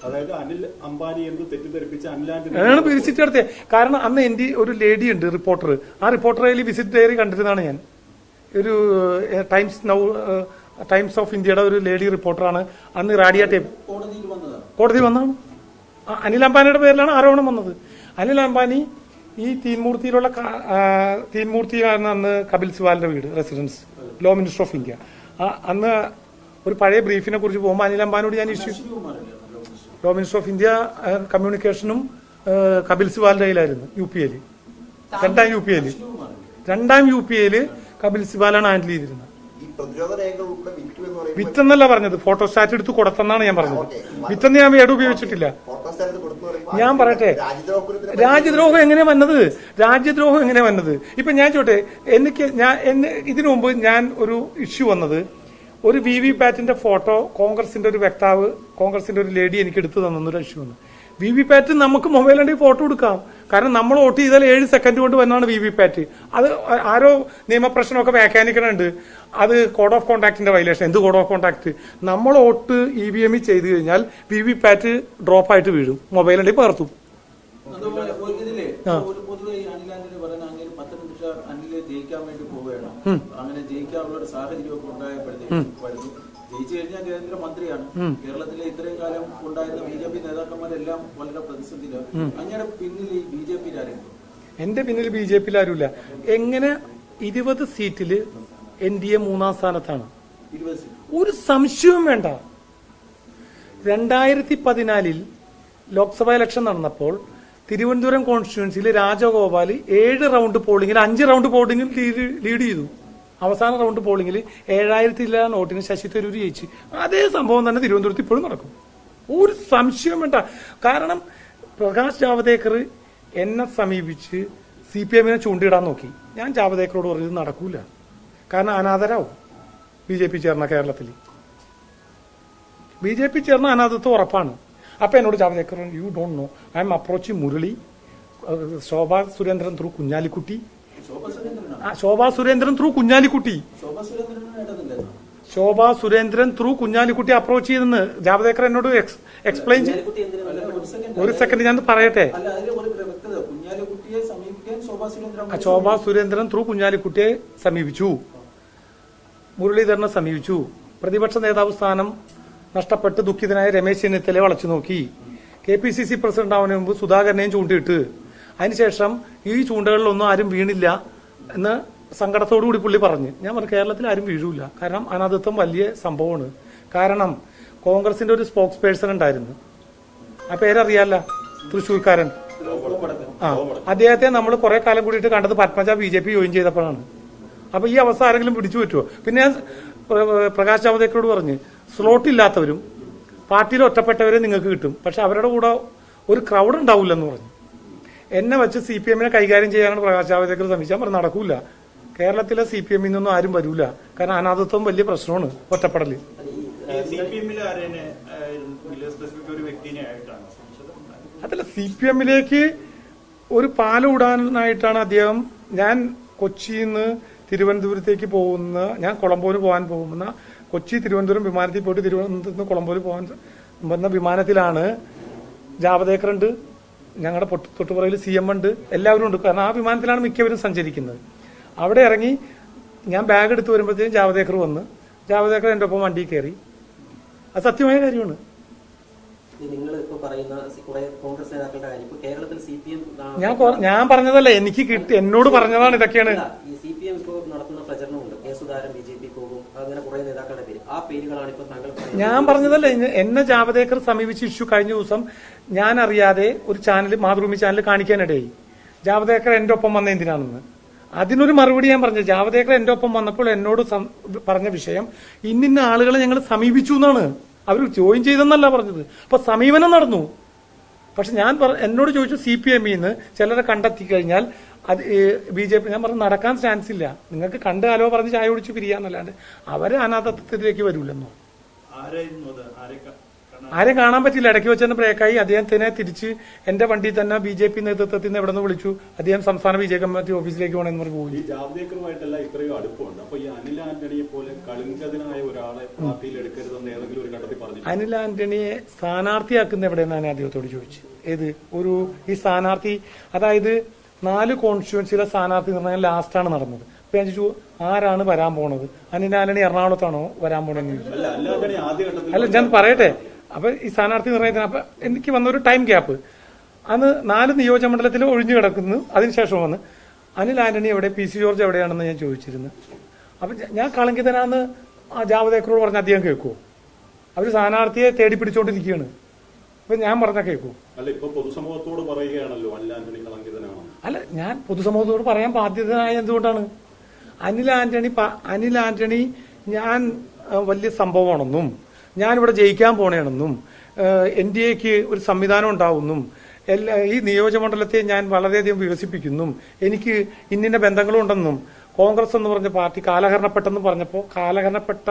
അതായത് അനിൽ അംബാനി എന്ന് തെറ്റിദ്ധരിപ്പിച്ച ആണ് വിസിറ്റ് നടത്തിയത്. കാരണം അന്ന് എന്റെ ഒരു ലേഡി ഉണ്ട്, റിപ്പോർട്ടർ. ആ റിപ്പോർട്ടറിൽ വിസിറ്റ് ഡയറി കണ്ടിരുന്നതാണ് ഞാൻ. ഒരു ടൈംസ് ഓഫ് ഇന്ത്യയുടെ ഒരു ലേഡി റിപ്പോർട്ടറാണ്. അന്ന് റാഡിയ ടേപ്പ് കോടതി വന്നതാണ്. അനിൽ അംബാനിയുടെ പേരിലാണ് ആരോപണം വന്നത്. അനിൽ അംബാനി ഈ തീൻമൂർത്തിയാണ് അന്ന് കപിൽ സിബാലിന്റെ വീട്, residence, law minister of India. അന്ന് ഒരു പഴയ ബ്രീഫിനെ കുറിച്ച് പോകുമ്പോൾ അനിൽ അംബാനിയോട് ഞാൻ issue, law minister of India കമ്മ്യൂണിക്കേഷനും കപിൽ സിബാലിന്റെ കയ്യിലായിരുന്നു. UPAയിൽ 2ാം UPAയിൽ കപിൽ സിബാലാണ് ഹാൻഡിൽ ചെയ്തിരുന്നത്. വിറ്റെന്നല്ല പറഞ്ഞത്, ഫോട്ടോസ്റ്റാറ്റ് എടുത്ത് കൊടുത്തെന്നാണ് ഞാൻ പറഞ്ഞത്. വിറ്റെന്ന് ഞാൻ വേട് ഉപയോഗിച്ചിട്ടില്ല. ഞാൻ പറയട്ടെ, രാജ്യദ്രോഹം എങ്ങനെ വന്നത്? ഇപ്പൊ ഞാൻ ചോട്ടെ, ഇതിനു മുമ്പ് ഞാൻ ഒരു ഇഷ്യൂ വന്നത് ഒരു VVPAT ഫോട്ടോ കോൺഗ്രസിന്റെ ഒരു വക്താവ്, കോൺഗ്രസിന്റെ ഒരു ലേഡി എനിക്ക് എടുത്തു തന്നൊരു ഇഷ്യൂന്ന്. VVPAT നമുക്ക് മൊബൈലുണ്ടെങ്കിൽ ഫോട്ടോ എടുക്കാം. കാരണം നമ്മൾ വോട്ട് ചെയ്താൽ 7 സെക്കൻഡ് കൊണ്ട് വന്നാണ് VVPAT. അത് ആരോ നിയമപ്രശ്നമൊക്കെ വ്യാഖ്യാനിക്കണുണ്ട്. അത് കോഡ് ഓഫ് കോണ്ടാക്ടിന്റെ വയലേഷൻ. എന്ത് കോഡ് ഓഫ് കോണ്ടാക്ട്? നമ്മൾ വോട്ട് EVM ചെയ്ത് കഴിഞ്ഞാൽ VVPAT ഡ്രോപ്പ് ആയിട്ട് വീഴും. മൊബൈലുണ്ടെങ്കിൽ പകർത്തും. അതുപോലെ ഇതില്ലേ പൊതുവെ ഈ അനിൽ ആന്റണി പറയുന്ന അങ്ങനെ പത്തനംതിട്ട അനിലെ ജയിക്കാൻ വേണ്ടി പോവുകയാണ്. അങ്ങനെ ജയിക്കാനുള്ള ഒരു സാഹചര്യമൊക്കെ ഉണ്ടായപ്പോഴത്തേക്കും ജയിച്ചു കഴിഞ്ഞാൽ കേന്ദ്രമന്ത്രിയാണ്. കേരളത്തിലെ ഇത്രയും കാലം ഉണ്ടായിരുന്ന BJP നേതാക്കന്മാരെല്ലാം വളരെ പ്രതിസന്ധിയിലാണ്. അങ്ങനെ പിന്നിൽ ഈ BJP ആരെങ്കിലും? എന്റെ പിന്നിൽ BJP ആരുമില്ല. എങ്ങനെ 20 സീറ്റില് NDA 3-ാം സ്ഥാനത്താണ്. 20 സീറ്റ് ഒരു സംശയവും വേണ്ട. 2014 ലോക്സഭാ ഇലക്ഷൻ നടന്നപ്പോൾ തിരുവനന്തപുരം കോൺസ്റ്റിറ്റ്യുവൻസിയിൽ രാജഗോപാൽ 7 റൗണ്ട് പോളിംഗിൽ 5 റൗണ്ട് പോളിംഗിൽ ലീഡ് ചെയ്തു. അവസാന റൗണ്ട് പോളിംഗിൽ 7000 വോട്ടിന് ശശി തരൂർ ജയിച്ചു. അതേ സംഭവം തന്നെ തിരുവനന്തപുരത്ത് ഇപ്പോഴും നടക്കും. ഒരു സംശയം വേണ്ട. കാരണം പ്രകാശ് ജാവദേക്കർ എന്നെ സമീപിച്ച് CPM ചൂണ്ടിയിടാൻ നോക്കി. ഞാൻ ജാവദേക്കറോട് പറഞ്ഞത് നടക്കൂല. കാരണം അനാഥരാവും BJP ചേർന്ന കേരളത്തിൽ. BJP ചേർന്ന അനാഥത്വം ഉറപ്പാണ്. അപ്പൊ എന്നോട് Javadekar, you don't know, I M approaching Murali, Shobha Surendran through Kunhalikutty, Shobha Surendran through Kunhalikutty, Shobha Surendran through Kunhalikutty approach ചെയ്തെന്ന് ജാവദേക്കർ എന്നോട് എക്സ്പ്ലെയിൻ ചെയ്തു. ഒരു സെക്കൻഡ് ഞാൻ പറയട്ടെ. ശോഭാ സുരേന്ദ്രൻ ത്രൂ കുഞ്ഞാലിക്കുട്ടിയെ സമീപിച്ചു, മുരളീധരനെ സമീപിച്ചു. പ്രതിപക്ഷ നേതാവ് സ്ഥാനം നഷ്ടപ്പെട്ട് ദുഃഖിതനായ രമേശ് ചെന്നിത്തലയെ വളച്ചു നോക്കി. KPCC പ്രസിഡന്റ് ആവുന്നതിന് മുമ്പ് സുധാകരനെയും ചൂണ്ടിയിട്ട് അതിനുശേഷം ഈ ചൂണ്ടകളിലൊന്നും ആരും വീണില്ല എന്ന് സങ്കടത്തോടുകൂടി പുള്ളി പറഞ്ഞു. ഞാൻ പറഞ്ഞു കേരളത്തിൽ ആരും വീഴൂല. കാരണം അനാഥത്വം വലിയ സംഭവമാണ്. കാരണം കോൺഗ്രസിന്റെ ഒരു സ്പോക്സ് പേഴ്സൺ ഉണ്ടായിരുന്നു, ആ പേരറിയാല്ല, തൃശ്ശൂർക്കാരൻ. അദ്ദേഹത്തെ നമ്മൾ കുറെ കാലം കൂടിയിട്ട് കണ്ടത് പത്മജ BJP ജോയിൻ ചെയ്തപ്പോഴാണ്. അപ്പൊ ഈ അവസ്ഥ ആരെങ്കിലും പിടിച്ചു പറ്റുമോ? പിന്നെ ഞാൻ പ്രകാശ് ജാവദേക്കറോട് പറഞ്ഞ് സ്ലോട്ട് ഇല്ലാത്തവരും പാർട്ടിയിൽ ഒറ്റപ്പെട്ടവരെ നിങ്ങൾക്ക് കിട്ടും, പക്ഷെ അവരുടെ കൂടെ ഒരു ക്രൗഡ് ഉണ്ടാവില്ലെന്ന് പറഞ്ഞു. എന്നെ വെച്ച് CPM കൈകാര്യം ചെയ്യാനാണ് പ്രകാശ് ജാവദേക്കർ ശ്രമിച്ചാൽ പറഞ്ഞു നടക്കൂല. കേരളത്തിലെ CPM നിന്നൊന്നും ആരും വരൂല. കാരണം അനാഥത്വം വലിയ പ്രശ്നമാണ്, ഒറ്റപ്പെടല്. അതല്ല, CPM ഒരു പാലം ഇടാനായിട്ടാണ് അദ്ദേഹം. ഞാൻ കൊച്ചിയിൽ നിന്ന് തിരുവനന്തപുരത്തേക്ക് പോകുന്ന, ഞാൻ കൊളംബോയിൽ പോകാൻ പോകുന്ന, കൊച്ചി തിരുവനന്തപുരം വിമാനത്തിൽ പോയിട്ട് തിരുവനന്തപുരത്ത് നിന്ന് കൊളംബോയിൽ പോകാൻ വന്ന വിമാനത്തിലാണ് ജാവദേക്കർ ഉണ്ട്, ഞങ്ങളുടെ തൊട്ടുപുറയിൽ CM ഉണ്ട്, എല്ലാവരും ഉണ്ട്. കാരണം ആ വിമാനത്തിലാണ് മിക്കവരും സഞ്ചരിക്കുന്നത്. അവിടെ ഇറങ്ങി ഞാൻ ബാഗ് എടുത്ത് വരുമ്പോഴത്തേക്കും ജാവദേക്കർ വന്ന്, ജാവദേക്കർ എന്റെ ഒപ്പം വണ്ടി കയറി. അത് സത്യമായ കാര്യമാണ്. നിങ്ങൾ ഇപ്പോൾ പറയുന്ന കുറെ കോൺഗ്രസ് നേതാക്കളുടെ കാര്യം ഇപ്പോൾ കേരളത്തിൽ CPM ഞാൻ പറഞ്ഞതല്ല, എനിക്ക് കിട്ടി, എന്നോട് പറഞ്ഞതാണ് ഇതൊക്കെയാണ്. ഈ CPM ഇപ്പോൾ നടത്തുന്ന പ്രചരണമുണ്ട്, കെ സുധാകരൻ BJP പോകും, അങ്ങനെ കുറെ നേതാക്കളുടെ പേര്, ആ പേരുകളാണ് ഇപ്പോൾ താങ്കൾ ഞാൻ പറഞ്ഞതല്ല. എന്നെ ജാവദേക്കർ സമീപിച്ച ഇഷ്യൂ കഴിഞ്ഞ ദിവസം ഞാൻ അറിയാതെ ഒരു ചാനൽ, മാതൃഭൂമി ചാനൽ കാണിക്കാനിടയായി. ജാവദേക്കർ എന്റെ ഒപ്പം വന്ന എന്തിനാണെന്ന്. അതിനൊരു മറുപടി ഞാൻ പറഞ്ഞു. ജാവദേക്കർ എന്റെ ഒപ്പം വന്നപ്പോൾ എന്നോട് പറഞ്ഞ വിഷയം ഇന്നിന്ന ആളുകളെ ഞങ്ങൾ സമീപിച്ചു എന്നാണ്. അവർ ജോയിൻ ചെയ്തെന്നല്ല പറഞ്ഞത്. അപ്പൊ സമീപനം നടന്നു. പക്ഷെ ഞാൻ എന്നോട് ചോദിച്ചു CPM ചിലരെ കണ്ടെത്തി കഴിഞ്ഞാൽ അത് BJP, ഞാൻ പറഞ്ഞു നടക്കാൻ ചാൻസ് ഇല്ല. നിങ്ങൾക്ക് കണ്ട് കാലോ പറഞ്ഞ് ചായ കുടിച്ച് പിരിയാന്നല്ലാണ്ട് അവരെ അനാഥത്വത്തിലേക്ക് വരൂലെന്നോ. ആരെയും കാണാൻ പറ്റില്ല. ഇടയ്ക്ക് വെച്ച് തന്നെ ബ്രേക്കായി. അദ്ദേഹത്തിനെ തിരിച്ച് എന്റെ വണ്ടിയിൽ തന്നെ BJP നേതൃത്വത്തിൽ നിന്ന് എവിടെ നിന്ന് വിളിച്ചു. അദ്ദേഹം സംസ്ഥാന BJP കമ്മിറ്റി ഓഫീസിലേക്ക് പോകണമെന്ന് പറഞ്ഞു പോയി. ഈ ജാവദേക്കറുമായിട്ടല്ല ഇത്രയും അടുപ്പമുണ്ട്. അപ്പൊ ഈ അനിൽ ആന്റണിയെ പോലെ കളിങ്കതനായ ഒരാളെ പാർട്ടിയിൽ എടുക്കരുതെന്ന് ഏതെങ്കിലും ഒരു ഘട്ടത്തിൽ പറഞ്ഞു. അനിൽ ആന്റണിയെ സ്ഥാനാർത്ഥിയാക്കുന്ന എവിടെയെന്നാണ് ഞാൻ അദ്ദേഹത്തോട് ചോദിച്ചത്. ഏത് ഈ സ്ഥാനാർത്ഥി, അതായത് 4 കോൺസ്റ്റിറ്റ്യുവൻസിയിലെ സ്ഥാനാർത്ഥി നിർണ്ണയം ലാസ്റ്റാണ് നടന്നത്. അപ്പൊ ഞാൻ ചോദിച്ചു ആരാണ് വരാൻ പോണത്? അനിൽ ആന്റണി എറണാകുളത്താണോ വരാൻ പോണെന്ന് ചോദിച്ചു. അല്ല, ഞാൻ പറയട്ടെ. അപ്പൊ ഈ സ്ഥാനാർത്ഥി നിർണ്ണയത്തിന് അപ്പൊ എനിക്ക് വന്നൊരു ടൈം ഗ്യാപ്പ്. അന്ന് 4 നിയോജകമണ്ഡലത്തിൽ ഒഴിഞ്ഞു കിടക്കുന്നു. അതിനുശേഷം വന്ന് അനിൽ ആന്റണി എവിടെ, PC ജോർജ് എവിടെയാണെന്ന് ഞാൻ ചോദിച്ചിരുന്നു. അപ്പൊ ഞാൻ കളങ്കിതനാന്ന് ജാവദേക്കറോട് പറഞ്ഞ അദ്ദേഹം കേൾക്കുമോ? അവർ സ്ഥാനാർത്ഥിയെ തേടി പിടിച്ചോണ്ടിരിക്കുകയാണ്. അപ്പൊ ഞാൻ പറഞ്ഞ കേൾക്കൂ. അല്ല, ഇപ്പൊ പൊതുസമൂഹത്തോട് പറയുകയാണല്ലോ അനിൽ ആന്റണി കളങ്കിതനാണ്. അല്ല, ഞാൻ പൊതുസമൂഹത്തോട് പറയാൻ ബാധ്യതനായ എന്തുകൊണ്ടാണ്? അനിൽ ആന്റണി ഞാൻ വലിയ സംഭവമാണെന്നും ഞാനിവിടെ ജയിക്കാൻ പോണേണെന്നും NDAക്ക് ഒരു സംവിധാനം ഉണ്ടാവുന്നും ഈ നിയോജകമണ്ഡലത്തെ ഞാൻ വളരെയധികം വികസിപ്പിക്കുന്നു, എനിക്ക് ഇന്നിന്റെ ബന്ധങ്ങളുണ്ടെന്നും കോൺഗ്രസ് എന്ന് പറഞ്ഞ പാർട്ടി കാലഹരണപ്പെട്ടെന്ന് പറഞ്ഞപ്പോൾ കാലഹരണപ്പെട്ട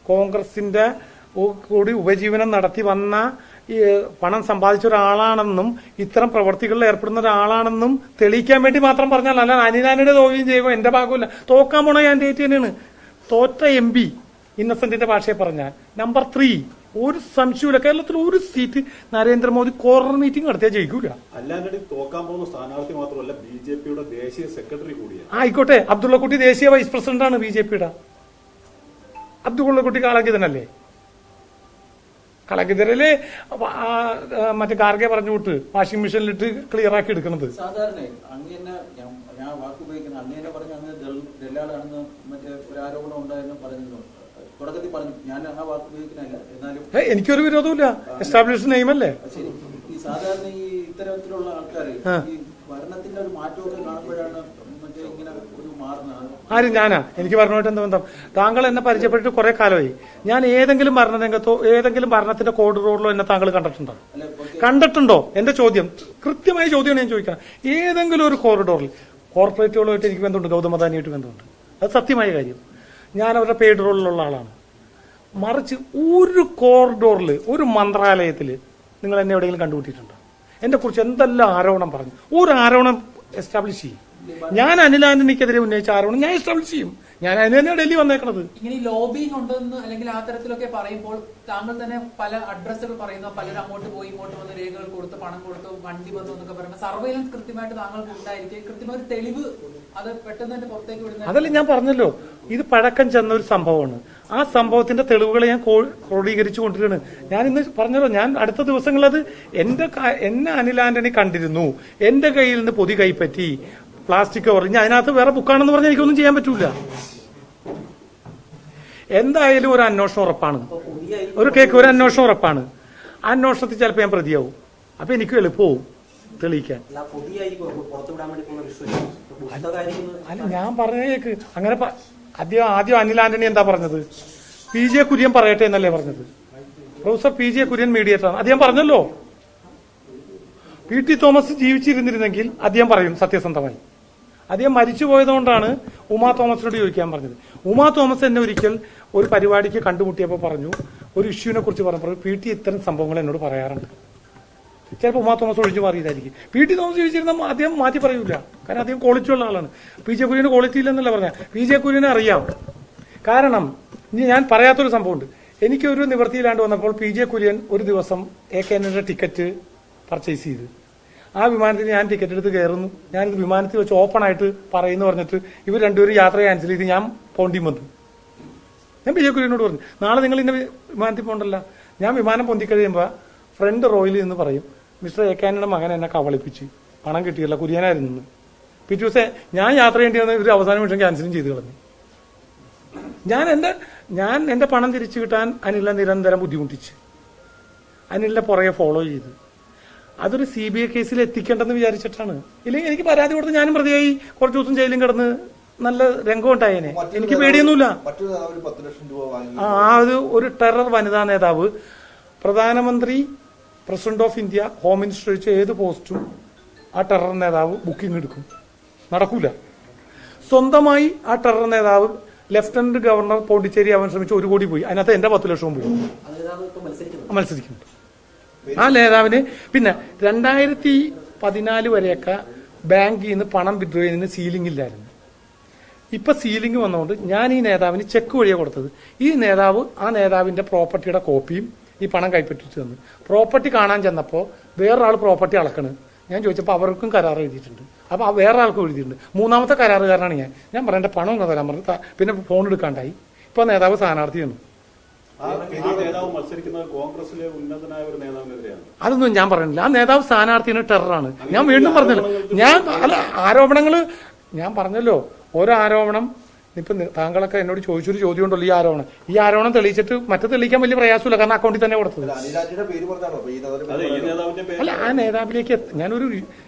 കോൺഗ്രസിന്റെ കൂടി ഉപജീവനം നടത്തി വന്ന ഈ പണം സമ്പാദിച്ച ഒരാളാണെന്നും ഇത്തരം പ്രവർത്തികളിൽ ഏർപ്പെടുന്ന ഒരാളാണെന്നും തെളിയിക്കാൻ വേണ്ടി മാത്രം പറഞ്ഞാൽ അല്ല അനിലാനിയുടെ തോൽവിയും ചെയ്യുമ്പോൾ എന്റെ ഭാഗമില്ല. തോക്കാൻ പോണ കാൻഡിഡേറ്റ് തന്നെയാണ്. തോറ്റ MP ഇന്നസെന്റിന്റെ ഭാഷയെ പറഞ്ഞാൽ നമ്പർ 3 ഒരു സംശയമില്ല. കേരളത്തിൽ ഒരു സീറ്റ് നരേന്ദ്രമോദി കോർണർ മീറ്റിംഗ് നടത്തിയാൽ ജയിക്കൂല. അല്ലാണ്ട് തോക്കാൻ പോകുന്ന സ്ഥാനാർത്ഥി മാത്രമല്ല BJPയുടെ ദേശീയ സെക്രട്ടറി കൂടിയാണ്. ആയിക്കോട്ടെ, അബ്ദുള്ളക്കുട്ടി ദേശീയ വൈസ് പ്രസിഡന്റാണ് BJPയുടെ. അബ്ദുള്ളക്കുട്ടി കളങ്കിതനല്ലേ? കളങ്കിതരല് മറ്റേ ഗാർഗെ പറഞ്ഞു വിട്ട് വാഷിംഗ് മെഷീനിലിട്ട് ക്ലിയർ ആക്കി എടുക്കുന്നത്. സാധാരണ അങ്ങനെ ഞാൻ വാക്കുപയോഗിക്കുന്ന അങ്ങനെ പറഞ്ഞ അങ്ങനെ ദല്ലാളാണെന്ന് മറ്റേ ഒരു ആരോപണം ഉണ്ടായെന്ന് പറഞ്ഞു, തുടക്കത്തിൽ പറഞ്ഞു. ഞാൻ ആ വാക്ക് ഉപയോഗിക്കുന്നില്ല. എന്നാലും എനിക്കൊരു വിരോധമില്ല. എസ്റ്റാബ്ലിഷ്ഡ് നെയിമല്ലേ? ശരി, ഈ സാധാരണ ഈ ഇത്തരത്തിലുള്ള ആൾക്കാര് ഈ ഭരണത്തിന്റെ ഒരു മാറ്റമൊക്കെ കാണുമ്പോഴാണ് മറ്റേ ഇങ്ങനെ ഒരു മാറുന്നത്. ആരും ഞാനാ? എനിക്ക് ഭരണമായിട്ട് എന്ത് ബന്ധം? താങ്കൾ എന്നെ പരിചയപ്പെട്ടിട്ട് കുറെ കാലമായി. ഞാൻ ഏതെങ്കിലും ഭരണരംഗത്തോ ഏതെങ്കിലും ഭരണത്തിന്റെ കോറിഡോറിലോ എന്നെ താങ്കൾ കണ്ടിട്ടുണ്ടോ? കണ്ടിട്ടുണ്ടോ? എന്റെ ചോദ്യം കൃത്യമായ ചോദ്യമാണ് ഞാൻ ചോദിക്കുന്നത്. ഏതെങ്കിലും ഒരു കോറിഡോറിൽ കോർപ്പറേറ്റുകളുമായിട്ട് എനിക്ക് ബന്ധമുണ്ട്, ഗൗതം അദാനിയായിട്ട് ബന്ധമുണ്ട്. അത് സത്യമായ കാര്യം. ഞാൻ അവരുടെ പെയ്ഡ് റോളിലുള്ള ആളാണ്. മറിച്ച് ഒരു കോറിഡോറിൽ ഒരു മന്ത്രാലയത്തിൽ നിങ്ങൾ എന്നെ എവിടെയെങ്കിലും കണ്ടുപിട്ടിട്ടുണ്ടോ? എന്നെ കുറിച്ച് എന്തെല്ലാം ആരോപണം പറഞ്ഞു. ഒരു ആരോപണം എസ്റ്റാബ്ലിഷ് ചെയ്യും. ഞാൻ അനിൽ ആന്റണിക്കെതിരെ ഉന്നയിച്ച ആരോപണം ഞാൻ എസ്റ്റാബ്ലിഷ് ചെയ്യും. ഞാൻ അതിന് തന്നെയാണ് ഡൽഹി വന്നേക്കണത്. ഇങ്ങനെ ലോബിങ് ഉണ്ടെന്ന് അല്ലെങ്കിൽ ആ തരത്തിലൊക്കെ പറയുമ്പോൾ താങ്കൾ തന്നെ പല അഡ്രസ്സുകൾ പറയുന്ന പലരും അങ്ങോട്ട് പോയി ഇങ്ങോട്ട് വന്ന് രേഖകൾ കൊടുത്ത് പണം കൊടുത്ത് വണ്ടി വന്നു എന്നൊക്കെ പറയുമ്പോൾ സർവൈലൻസ് കൃത്യമായിട്ട് താങ്കൾക്ക് ഉണ്ടായിരിക്കും. കൃത്യമായ ഒരു തെളിവ് അത് പെട്ടെന്ന് തന്നെ പുറത്തേക്ക് വിടുന്ന. അതല്ല ഞാൻ പറഞ്ഞല്ലോ, ഇത് പഴക്കം ചെന്ന ഒരു സംഭവമാണ്. ആ സംഭവത്തിന്റെ തെളിവുകളെ ഞാൻ ക്രോഡീകരിച്ചു കൊണ്ടിരിക്കുകയാണ്. ഞാൻ ഇന്ന് പറഞ്ഞല്ലോ, ഞാൻ അടുത്ത ദിവസങ്ങളിൽ അത് എന്നെ അനിൽ ആന്റണി കണ്ടിരുന്നു, എന്റെ കയ്യിൽ നിന്ന് പൊതി കൈപ്പറ്റി, പ്ലാസ്റ്റിക് കവർ, ഇനി അതിനകത്ത് വേറെ ബുക്കാണെന്ന് പറഞ്ഞാൽ എനിക്കൊന്നും ചെയ്യാൻ പറ്റൂല. എന്തായാലും ഒരു അന്വേഷണം ഉറപ്പാണ്. ഒരു അന്വേഷണം ഉറപ്പാണ്. ആ അന്വേഷണത്തിൽ ചിലപ്പോൾ ഞാൻ പ്രതിയാവും. അപ്പൊ എനിക്ക് എളുപ്പവും തെളിയിക്കാൻ. അല്ല ഞാൻ പറഞ്ഞേക്ക് അങ്ങനെ ആദ്യം അനിൽ ആന്റണി എന്താ പറഞ്ഞത്? PJ കുര്യൻ പറയട്ടെ എന്നല്ലേ പറഞ്ഞത്? പ്രൊഫസർ PJ കുര്യൻ മീഡിയേറ്ററാണ്. അദ്ദേഹം പറഞ്ഞല്ലോ, PT തോമസ് ജീവിച്ചിരുന്നിരുന്നെങ്കിൽ അദ്ദേഹം പറയും സത്യസന്ധമായി. അദ്ദേഹം മരിച്ചു പോയതുകൊണ്ടാണ് ഉമാ തോമസിനോട് ചോദിക്കാൻ പറഞ്ഞത്. ഉമാ തോമസ് എന്നെ ഒരിക്കൽ ഒരു പരിപാടിക്ക് കണ്ടുമുട്ടിയപ്പോൾ പറഞ്ഞു, ഒരു ഇഷ്യൂവിനെ കുറിച്ച് പറഞ്ഞപ്പോൾ PT ഇത്തരം സംഭവങ്ങൾ എന്നോട് പറയാറുണ്ട്. ചിലപ്പോൾ ഉമാ തോമസ് ഒഴിഞ്ഞു മാറിയതായിരിക്കും. PT തോമസ് ജീവിച്ചിരുന്ന അദ്ദേഹം മാറ്റി പറയൂല. കാരണം അദ്ദേഹം ക്വാളിറ്റി ഉള്ള ആളാണ്. PJ കുര്യന് ക്വാളിറ്റി ഇല്ലെന്നല്ല പറഞ്ഞ. PJ കുര്യനെ അറിയാം. കാരണം ഇനി ഞാൻ പറയാത്തൊരു സംഭവമുണ്ട്. എനിക്കൊരു നിവൃത്തിയിലാണ്ട് വന്നപ്പോൾ PJ കുര്യൻ ഒരു ദിവസം AKNന്റെ ടിക്കറ്റ് പർച്ചേസ് ചെയ്ത് ആ വിമാനത്തിൽ ഞാൻ ടിക്കറ്റ് എടുത്ത് കയറുന്നു. ഞാനിത് വിമാനത്തിൽ വെച്ച് ഓപ്പൺ ആയിട്ട് പറയുന്നു പറഞ്ഞിട്ട് ഇവർ രണ്ടുപേരും യാത്ര ക്യാൻസൽ ചെയ്ത് ഞാൻ പോണ്ടി വന്നു. ഞാൻ PJ കുര്യനോട് പറഞ്ഞു, നാളെ നിങ്ങൾ ഇന്ന വിമാനത്തിൽ പോകണ്ടല്ല. ഞാൻ വിമാനം പൊന്തിക്കഴിയുമ്പോൾ ഫ്രണ്ട് റോയിൽ നിന്ന് പറയും, മിസ്റ്റർ AKNയുടെ മകൻ എന്നെ കവളിപ്പിച്ച് പണം കിട്ടിയില്ല, കുര്യനായിരുന്നു. പിറ്റേ ദിവസം ഞാൻ യാത്ര ചെയ്യേണ്ടി വന്ന ഒരു അവസാന നിമിഷം ക്യാൻസലും ചെയ്ത് കളഞ്ഞു. ഞാൻ എന്റെ പണം തിരിച്ചു കിട്ടാൻ അനിലിനെ നിരന്തരം ബുദ്ധിമുട്ടിച്ച് അനിലിനെ പുറകെ ഫോളോ ചെയ്ത് അതൊരു CBI കേസിൽ എത്തിക്കേണ്ടെന്ന് വിചാരിച്ചിട്ടാണ്. ഇല്ലെങ്കിൽ എനിക്ക് പരാതി കൊടുത്ത് ഞാനും പ്രതിയായി കുറച്ചു ദിവസം ജയിലും കിടന്ന് നല്ല രംഗം ഉണ്ടായേനെ. എനിക്ക് പേടിയൊന്നുമില്ല. അത് ഒരു ടെറർ വനിതാ നേതാവ്, പ്രധാനമന്ത്രി, president of India, home minister വെച്ച് ഏത് പോസ്റ്റും ആ ടെറർ നേതാവ് ബുക്കിംഗ് എടുക്കും. നടക്കൂല. സ്വന്തമായി ആ ടെറർ നേതാവ് ലഫ്റ്റനന്റ് ഗവർണർ പോണ്ടിച്ചേരി ആവാൻ ശ്രമിച്ചു, 1 കോടി പോയി. അതിനകത്ത് എന്റെ 10 ലക്ഷവും പോയി. മത്സരിക്കുന്നുണ്ട് ആ നേതാവിന്. പിന്നെ 2014 വരെയൊക്കെ ബാങ്കിൽ നിന്ന് പണം വിഡ്രോ ചെയ്യുന്നതിന് സീലിംഗ് ഇല്ലായിരുന്നു. ഇപ്പൊ സീലിംഗ് വന്നതുകൊണ്ട് ഞാൻ ഈ നേതാവിന് ചെക്ക് വഴിയാ കൊടുത്തത്. ഈ നേതാവ് ആ നേതാവിന്റെ പ്രോപ്പർട്ടിയുടെ കോപ്പിയും ഈ പണം കൈപ്പറ്റിച്ചു തന്നു. പ്രോപ്പർട്ടി കാണാൻ ചെന്നപ്പോ വേറൊരാൾ പ്രോപ്പർട്ടി അളക്കണ്. ഞാൻ ചോദിച്ചപ്പോൾ അവർക്കും കരാർ എഴുതിയിട്ടുണ്ട്. അപ്പൊ വേറെ ആൾക്കും എഴുതിയിട്ടുണ്ട്. 3ാമത്തെ കരാറുകാരനാണ് ഞാൻ പറഞ്ഞ എന്റെ പണം തരാൻ പറഞ്ഞു. പിന്നെ ഫോൺ എടുക്കാണ്ടായി. ഇപ്പൊ നേതാവ് സ്ഥാനാർത്ഥിയാണ്. അതൊന്നും ഞാൻ പറയുന്നില്ല. ആ നേതാവ് സ്ഥാനാർത്ഥിയാണ്, ടെററാണ്. ഞാൻ വീണ്ടും പറഞ്ഞല്ലോ, ആരോപണങ്ങള് ഞാൻ പറഞ്ഞല്ലോ. ഓരോ ആരോപണം ഇപ്പൊ താങ്കളൊക്കെ എന്നോട് ചോദിച്ചൊരു ചോദ്യം ഉണ്ടല്ലോ, ഈ ആരോപണം തെളിയിച്ചിട്ട് മറ്റു തെളിയിക്കാൻ വലിയ പ്രയാസമില്ല. കാരണം അക്കൗണ്ടിൽ തന്നെ കൊടുത്തത്. അല്ല, ആ നേതാവിലേക്ക് ഞാനൊരു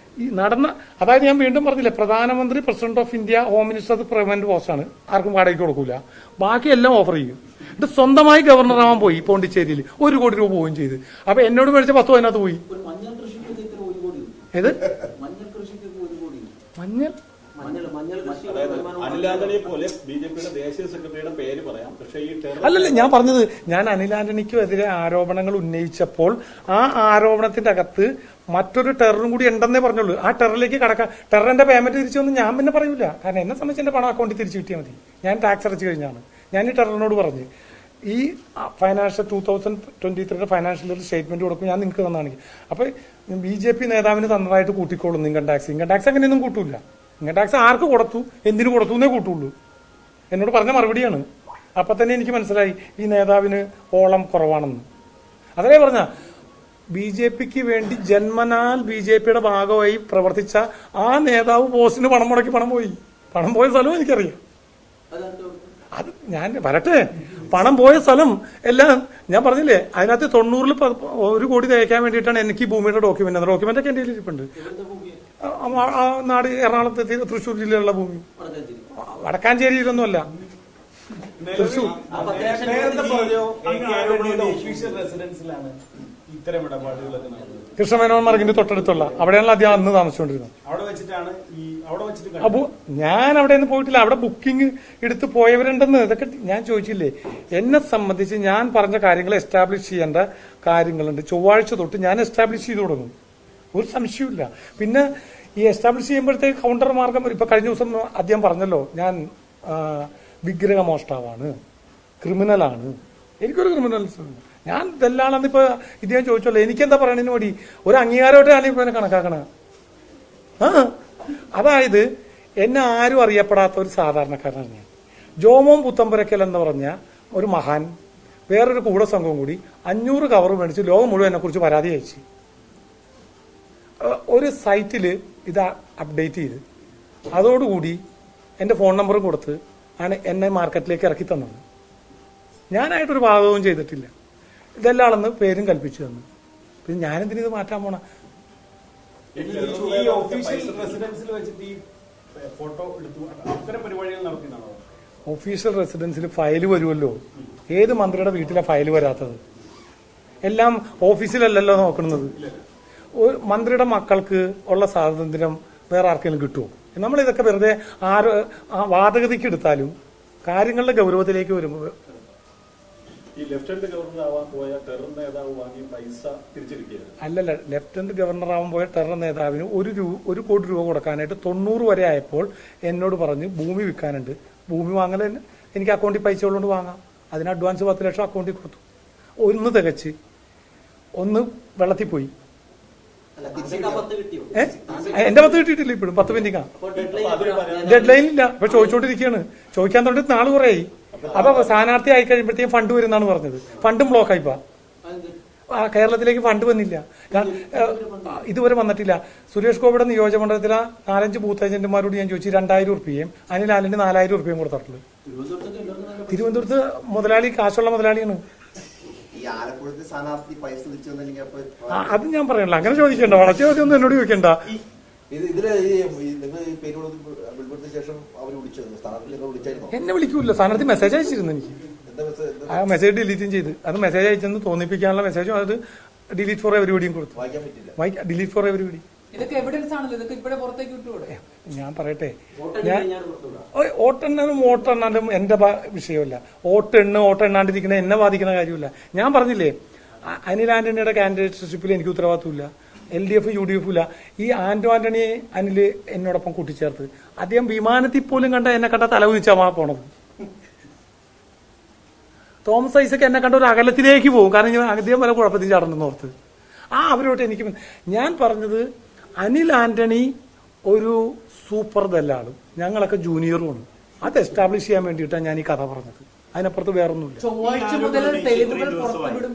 നടന്ന, അതായത് ഞാൻ വീണ്ടും പറഞ്ഞില്ലേ, പ്രധാനമന്ത്രി, president of India, home minister, അത് പെർമനന്റ് പോസ്റ്റാണ്. ആർക്കും വാടകയ്ക്ക് കൊടുക്കൂല. ബാക്കി എല്ലാം ഓഫർ ചെയ്യും. എന്നിട്ട് സ്വന്തമായി ഗവർണറാവാൻ പോയി പോണ്ടിച്ചേരിയിൽ 1 കോടി രൂപ പോവുകയും ചെയ്ത്. അപ്പൊ എന്നോട് മേടിച്ച 10 അതിനകത്ത് പോയി. ഏത് മഞ്ഞൾ? മഞ്ഞൾ കൃഷി അതായത് അനിൽ ആന്റണിയെ പോലെ ബിജെപിയുടെ ദേശീയ സെക്രട്ടറിയുടെ പേര് പറയാം, പക്ഷേ ഈ അല്ലല്ല, ഞാൻ പറഞ്ഞത് ഞാൻ അനിൽ ആന്റണിക്കും എതിരെ ആരോപണങ്ങൾ ഉന്നയിച്ചപ്പോൾ ആ ആരോപണത്തിന്റെ അകത്ത് മറ്റൊരു ടെററും കൂടി ഉണ്ടെന്നേ പറഞ്ഞുള്ളൂ. ആ ടെററിലേക്ക് കടക്കാം. ടെററിന്റെ പേയ്മെന്റ് തിരിച്ചു വന്ന് ഞാൻ പിന്നെ പറയൂല. കാരണം എന്നെ സംബന്ധിച്ച് എന്റെ പണം അക്കൗണ്ടിൽ തിരിച്ചു കിട്ടിയാൽ മതി. ഞാൻ ടാക്സ് അടച്ചു കഴിഞ്ഞാണ്. ഞാൻ ഈ ടെററിനോട് പറഞ്ഞ് ഈ ഫൈനാൻഷ്യൽ 2023 ഫൈനാൻഷ്യൽ ഒരു സ്റ്റേറ്റ്മെന്റ് കൊടുക്കും, ഞാൻ നിങ്ങൾക്ക് തന്നാണെങ്കിൽ. അപ്പൊ BJP നേതാവിന് തന്നതായിട്ട് കൂട്ടിക്കോളും ഇൻകം ടാക്സ്. ഇൻകം ടാക്സ് അങ്ങനെയൊന്നും കൂട്ടൂല. ഇൻകം ടാക്സ് ആർക്ക് കൊടുത്തു, എന്തിനു കൊടുത്തു എന്നേ കൂട്ടുള്ളൂ. എന്നോട് പറഞ്ഞ മറുപടിയാണ്. അപ്പൊ തന്നെ എനിക്ക് മനസ്സിലായി ഈ നേതാവിന് ഓളം കുറവാണെന്ന്. അതേ പറഞ്ഞ BJPക്ക് വേണ്ടി ജന്മനാൽ BJPയുടെ ഭാഗമായി പ്രവർത്തിച്ച ആ നേതാവ് പോസ്റ്റിന് പണം മുടക്കി പണം പോയ സ്ഥലവും എനിക്കറിയാം. അത് ഞാൻ വരട്ടെ, പണം പോയ സ്ഥലം എല്ലാം ഞാൻ പറഞ്ഞില്ലേ. അതിനകത്ത് 90-ൽ 1 കോടി തയ്ക്കാൻ വേണ്ടിയിട്ടാണ് എനിക്ക് ഈ ഭൂമിയുടെ ഡോക്യുമെന്റ് ഒക്കെ എന്റെ കയ്യിലിരിപ്പുണ്ട്. ആ നാട് എറണാകുളത്ത് തൃശ്ശൂർ ജില്ലയിലുള്ള ഭൂമി, വടക്കാഞ്ചേരിയിലൊന്നുമല്ല, തൃശ്ശൂർ. ഒഫീഷ്യൽ റെസിഡൻസിലാണ് ഇത്തരം ഇടപാടുകളൊക്കെ നടന്നത്. കൃഷ്ണമേനോൻ മാർഗിന്റെ തൊട്ടടുത്തുള്ള അവിടെയാണല്ലോ ആദ്യം അന്ന് താമസിച്ചുകൊണ്ടിരുന്നത്. അവിടെ വെച്ചിട്ട് അപ്പൊ ഞാൻ അവിടെ നിന്ന് പോയിട്ടില്ല. അവിടെ ബുക്കിംഗ് എടുത്ത് പോയവരുണ്ടെന്ന് ഇതൊക്കെ ഞാൻ ചോദിച്ചില്ലേ. എന്നെ സംബന്ധിച്ച് ഞാൻ പറഞ്ഞ കാര്യങ്ങൾ എസ്റ്റാബ്ലിഷ് ചെയ്യേണ്ട കാര്യങ്ങളുണ്ട്. ചൊവ്വാഴ്ച തൊട്ട് ഞാൻ എസ്റ്റാബ്ലിഷ് ചെയ്തു തുടങ്ങും, ഒരു സംശയമില്ല. പിന്നെ ഈ എസ്റ്റാബ്ലിഷ് ചെയ്യുമ്പോഴത്തേക്ക് കൗണ്ടർ മാർഗം ഇപ്പൊ കഴിഞ്ഞ ദിവസം അദ്ദേഹം പറഞ്ഞല്ലോ, ഞാൻ വിഗ്രഹമോഷ്ടാവാണ്, ക്രിമിനലാണ്. എനിക്കൊരു ക്രിമിനൽസ് ഞാൻ ഇതെല്ലാം ഇപ്പൊ ഇദ്ദേഹം ചോദിച്ചല്ലോ, എനിക്കെന്താ പറയണതിന് വേണ്ടി ഒരു അംഗീകാരമായിട്ടാണ് ഇപ്പൊ എന്നെ കണക്കാക്കണ. അതായത് എന്നെ ആരും അറിയപ്പെടാത്ത ഒരു സാധാരണക്കാരനാണ് ഞാൻ. ജോമോൻ പുത്തമ്പുരക്കൽ എന്ന് പറഞ്ഞ ഒരു മഹാൻ വേറൊരു കൂടെ സംഘവും കൂടി 500 കവർ മേടിച്ച് ലോകം മുഴുവൻ എന്നെ കുറിച്ച് പരാതി അയച്ചു. ഒരു സൈറ്റില് ഇത് അപ്ഡേറ്റ് ചെയ്ത് അതോടുകൂടി എന്റെ ഫോൺ നമ്പറും കൊടുത്ത് ആണ് എന്നെ മാർക്കറ്റിലേക്ക് ഇറക്കി തന്നത്. ഞാനായിട്ടൊരു ഭാഗവും ചെയ്തിട്ടില്ല. ഇതെല്ലാണെന്ന് പേരും കൽപ്പിച്ചു തന്നു. പിന്നെ ഞാനെന്തിനത് മാറ്റാൻ പോണ? ഈ ഒഫീഷ്യൽ റെസിഡൻസിൽ വെച്ചിട്ട് ഈ ഫോട്ടോ എടുത്തു അത്തരം പരിപാടികൾ നടത്തിയതാണോ? ഒഫീഷ്യൽ റെസിഡൻസിൽ ഫയൽ വരുമല്ലോ. ഏത് മന്ത്രിയുടെ വീട്ടിലെ ഫയൽ വരാത്തത്? എല്ലാം ഓഫീസിലല്ലല്ലോ നോക്കുന്നത്. മന്ത്രിയുടെ മക്കൾക്ക് ഉള്ള സ്വാതന്ത്ര്യം വേറെ ആർക്കെങ്കിലും കിട്ടുമോ? നമ്മളിതൊക്കെ വെറുതെ വാദഗതിക്ക് എടുത്താലും കാര്യങ്ങളുടെ ഗൗരവത്തിലേക്ക് വരുമ്പോൾ ഈ ലെഫ്റ്റനന്റ് ഗവർണർ ആവാൻ പോയ ടെറർ നേതാവ് വാങ്ങിയ പൈസ തിരിച്ചു കിട്ടിയത് അല്ലല്ല. ലെഫ്റ്റനന്റ് ഗവർണർ ആവാൻ പോയ ടെറർ നേതാവിന് 1 കോടി രൂപ കൊടുക്കാനായിട്ട് 90 വരെ ആയപ്പോൾ എന്നോട് പറഞ്ഞ് ഭൂമി വിൽക്കാനുണ്ട്, ഭൂമി വാങ്ങൽ എനിക്ക് അക്കൗണ്ടിൽ പൈസ ഉള്ളതുകൊണ്ട് വാങ്ങാം. അതിന് അഡ്വാൻസ് 10 ലക്ഷം അക്കൗണ്ടിൽ കൊടുത്തു. 1 തികച്ച് 1 വെള്ളത്തിൽ പോയി. എന്റെ 10 കിട്ടിയിട്ടില്ല ഇപ്പോഴും. 10 പെൻഡിങ്ങാ. ഡെഡ് ലൈൻ ഇല്ല. ഇപ്പൊ ചോദിച്ചോണ്ടിരിക്കുകയാണ്. ചോദിക്കാൻ തുടങ്ങിയിട്ട് 4 കുറേയായി. അപ്പൊ സ്ഥാനാർത്ഥി ആയി കഴിയുമ്പോഴത്തേക്കും ഫണ്ട് വരുന്നാണ് പറഞ്ഞത്. ഫണ്ടും ബ്ലോക്ക് ആയിപ്പോ. കേരളത്തിലേക്ക് ഫണ്ട് വന്നില്ല. ഇതുവരെ വന്നിട്ടില്ല. സുരേഷ് ഗോപിയുടെ നിയോജകമണ്ഡലത്തിലെ 4-5 ബൂത്ത് ഏജന്റുമാരോട് ഞാൻ ചോദിച്ചു 2000 രൂപയും അനിൽ ആന്റണി 4000 രൂപയും കൊടുത്തിട്ടുള്ളൂ. തിരുവനന്തപുരത്ത് മുതലാളി കാശുള്ള മുതലാളിയാണ്. അത് ഞാൻ പറയണല്ലോ. അങ്ങനെ ചോദിക്കണ്ട. വളച്ചു ചോദ്യമൊന്നും എന്നോട് ചോദിക്കണ്ട. എന്നെ വിളിക്കൂല്ലോ. സ്ഥാനാർത്ഥി മെസ്സേജ് അയച്ചിരുന്നു എനിക്ക്. ആ മെസ്സേജ് ഡിലീറ്റും ചെയ്ത്. അത് മെസ്സേജ് അയച്ചെന്ന് തോന്നിപ്പിക്കാനുള്ള മെസ്സേജും അത് ഡിലീറ്റ് ഫോർ എവരിബഡിയും കൊടുത്തു. Delete for everybody. ഇതൊക്കെ എവിഡൻസ് ആണല്ലോ. ഇതൊക്കെ ഇവിടെ പുറത്തേക്ക് വിട്ടുകൂടെ? ഞാൻ പറയട്ടെ, വോട്ടെണ്ണാലും എന്റെ വിഷയമല്ല. വോട്ട് എണ്ണാണ്ടിരിക്കണ എന്നെ ബാധിക്കുന്ന കാര്യമില്ല. ഞാൻ പറഞ്ഞില്ലേ, അനിൽ ആന്റണിയുടെ കാൻഡിഡേറ്റ്ഷിപ്പിൽ എനിക്ക് ഉത്തരവാദിത്തമില്ല. LDF UDF ഇല്ല. ഈ ആന്റണിയെ അനില് എന്നോടൊപ്പം കൂട്ടിച്ചേർത്ത് അദ്ദേഹം വിമാനത്തിൽ പോലും എന്നെ കണ്ട തല കുതിച്ചാ പോണത്. തോമസ് ഐസക് എന്നെ കണ്ട ഒരു അകലത്തിലേക്ക് പോകും. കാരണം അദ്ദേഹം വല്ല കുഴപ്പത്തിൽ ചാടണമെന്ന് ഓർത്ത് അവരോട്ട് എനിക്ക് ഞാൻ പറഞ്ഞത്, അനിൽ ആന്റണി ഒരു സൂപ്പർ ദല്ലാളും ഞങ്ങളൊക്കെ ജൂനിയറുമാണ്. അത് എസ്റ്റാബ്ലിഷ് ചെയ്യാൻ വേണ്ടിയിട്ടാണ് ഞാൻ ഈ കഥ പറഞ്ഞത്. അതിനപ്പുറത്ത് വേറൊന്നുമില്ല.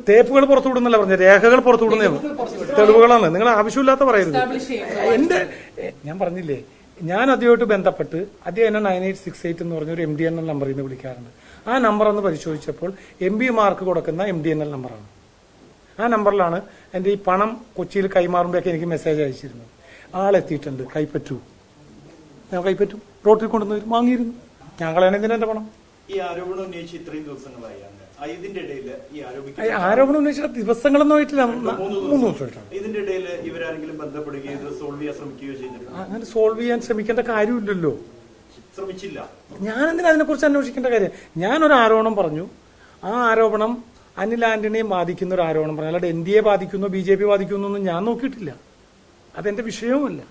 തേപ്പുകൾ പുറത്തുവിടുന്നല്ല പറഞ്ഞത്, രേഖകൾ പുറത്തുവിടുന്നതാണ്, തെളിവുകളാണ്. നിങ്ങൾ ആവശ്യമില്ലാത്ത പറയരുത്. ഞാൻ പറഞ്ഞില്ലേ, ഞാൻ അദ്ദേഹമായിട്ട് ബന്ധപ്പെട്ട് അദ്ദേഹം എന്നെ 9868 എന്ന് പറഞ്ഞ ഒരു MDNL നമ്പറിൽ നിന്ന് വിളിക്കാറുണ്ട്. ആ നമ്പർ ഒന്ന് പരിശോധിച്ചപ്പോൾ MPമാർക്ക് കൊടുക്കുന്ന MDNL നമ്പറാണ്. ആ നമ്പറിലാണ് എന്റെ ഈ പണം കൊച്ചിയിൽ കൈമാറുമ്പോഴൊക്കെ എനിക്ക് മെസ്സേജ് അയച്ചിരുന്നത്. ആളെത്തിയിട്ടുണ്ട്, കൈപ്പറ്റൂ. ഞാൻ കൈപ്പറ്റും. റോട്ടിൽ കൊണ്ടുവന്ന് വാങ്ങിയിരുന്നു. ഞങ്ങളാണ് എന്തിനാ എന്റെ പണം. ഈ ആരോപണം ഉന്നയിച്ച് ഇത്രയും ദിവസങ്ങളായി ഇതിന്റെ ഇടയിൽ ഈ ആരോപണം ഉന്നയിച്ചിട്ട് ദിവസങ്ങളൊന്നും ആയിട്ടില്ല, 3 ദിവസമായിട്ടാണ്. ഇതിന്റെ ഇടയിൽ ഇവരാരെങ്കിലും ബന്ധപ്പെടുകയോ ഇത് സോൾവ് ചെയ്യാൻ ശ്രമിക്കുകയോ ചെയ്തിട്ടുണ്ട്? അങ്ങനെ സോൾവ് ചെയ്യാൻ ശ്രമിക്കേണ്ട കാര്യമില്ലല്ലോ. ശ്രമിച്ചില്ല. ഞാൻ എന്തിനാ അതിനെക്കുറിച്ച് അന്വേഷിക്കേണ്ട കാര്യം? ഞാനൊരു ആരോപണം പറഞ്ഞു. ആ ആരോപണം അനിൽ ആന്റണിയെ ബാധിക്കുന്ന ഒരു ആരോപണം പറഞ്ഞു. അല്ലാതെ NDA ബാധിക്കുന്നു, BJP ബാധിക്കുന്നു ഒന്നും ഞാൻ നോക്കിയിട്ടില്ല. അതെന്റെ വിഷയവുമല്ല.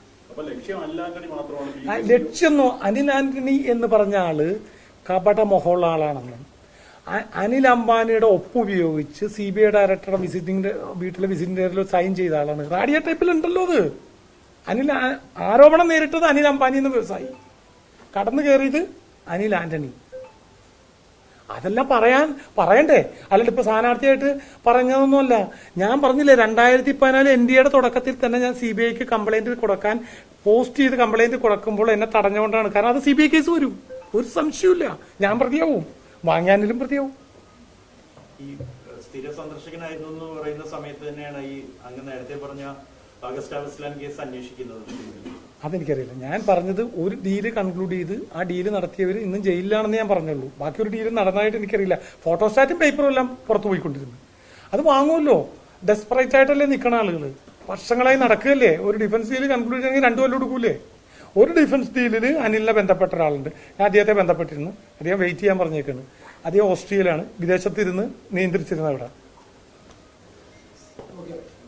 ലക്ഷ്യമൊന്നും അനിൽ ആന്റണി എന്ന് പറഞ്ഞ ആള് കപട മൊഹമുള്ള ആളാണെന്നും അനിൽ അംബാനിയുടെ ഒപ്പുപയോഗിച്ച് CBI ഡയറക്ടറുടെ വീട്ടിലെ വിസിറ്റിംഗ് സൈൻ ചെയ്ത ആളാണ്. റാഡിയോ ടൈപ്പിലുണ്ടല്ലോ അത്. ആരോപണം നേരിട്ടത് അനിൽ അംബാനി എന്ന വ്യവസായി, കടന്നു കയറിയത് അനിൽ ആന്റണി. അതെല്ലാം പറയണ്ടേ? അല്ലാണ്ട് ഇപ്പൊ സ്ഥാനാർത്ഥിയായിട്ട് പറഞ്ഞതൊന്നുമല്ല. ഞാൻ പറഞ്ഞില്ലേ 2014 NDAയുടെ തുടക്കത്തിൽ തന്നെ ഞാൻ CBIക്ക് കംപ്ലൈന്റ് കൊടുക്കാൻ പോസ്റ്റ് ചെയ്ത് കംപ്ലൈന്റ് കൊടുക്കുമ്പോൾ എന്നെ തടഞ്ഞുകൊണ്ടാണ്. കാരണം അത് CBI കേസ് വരും, ഒരു സംശയമില്ല. ഞാൻ പ്രതിയാവും, വാങ്ങാനിലും പ്രതിയാവും. ഈ സ്ഥിര സന്ദർശകനായിരുന്നു എന്ന് പറയുന്ന സമയത്ത് തന്നെയാണ് ഈ അങ്ങ് നേരത്തെ പറഞ്ഞ അഗസ്റ്റ വെസ്റ്റ്ലാൻഡ് കേസ് അന്വേഷിക്കുന്നത്. അതെനിക്കറിയില്ല. ഞാൻ പറഞ്ഞത് ഒരു ഡീല് കൺക്ലൂഡ് ചെയ്ത് ആ ഡീല് നടത്തിയവർ ഇന്നും ജയിലിലാണെന്ന് ഞാൻ പറഞ്ഞുള്ളൂ. ബാക്കി ഒരു ഡീല് നടന്നതായിട്ട് എനിക്കറിയില്ല. ഫോട്ടോസ്റ്റാറ്റും പേപ്പറും എല്ലാം പുറത്തു പോയിക്കൊണ്ടിരുന്നു. അത് വാങ്ങുമല്ലോ, ഡെസ്പറേറ്റ് ആയിട്ടല്ലേ നിൽക്കണ ആളുകൾ. വർഷങ്ങളായി നടക്കുകയല്ലേ. ഒരു ഡിഫൻസ് ഡീല് കൺക്ലൂഡ് ചെയ്യണമെങ്കിൽ 2 കൊല്ലം എടുക്കൂലേ? ഒരു ഡിഫൻസ് ഡീലിൽ അനിലിനെ ബന്ധപ്പെട്ട ഒരാളുണ്ട്. ഞാൻ അദ്ദേഹത്തെ ബന്ധപ്പെട്ടിരുന്നു. അദ്ദേഹം വെയിറ്റ് ചെയ്യാൻ പറഞ്ഞേക്കാണ്. അദ്ദേഹം ഓസ്ട്രേലിയയിലാണ്, വിദേശത്തിരുന്ന് നിയന്ത്രിച്ചിരുന്നത് അവിടെ.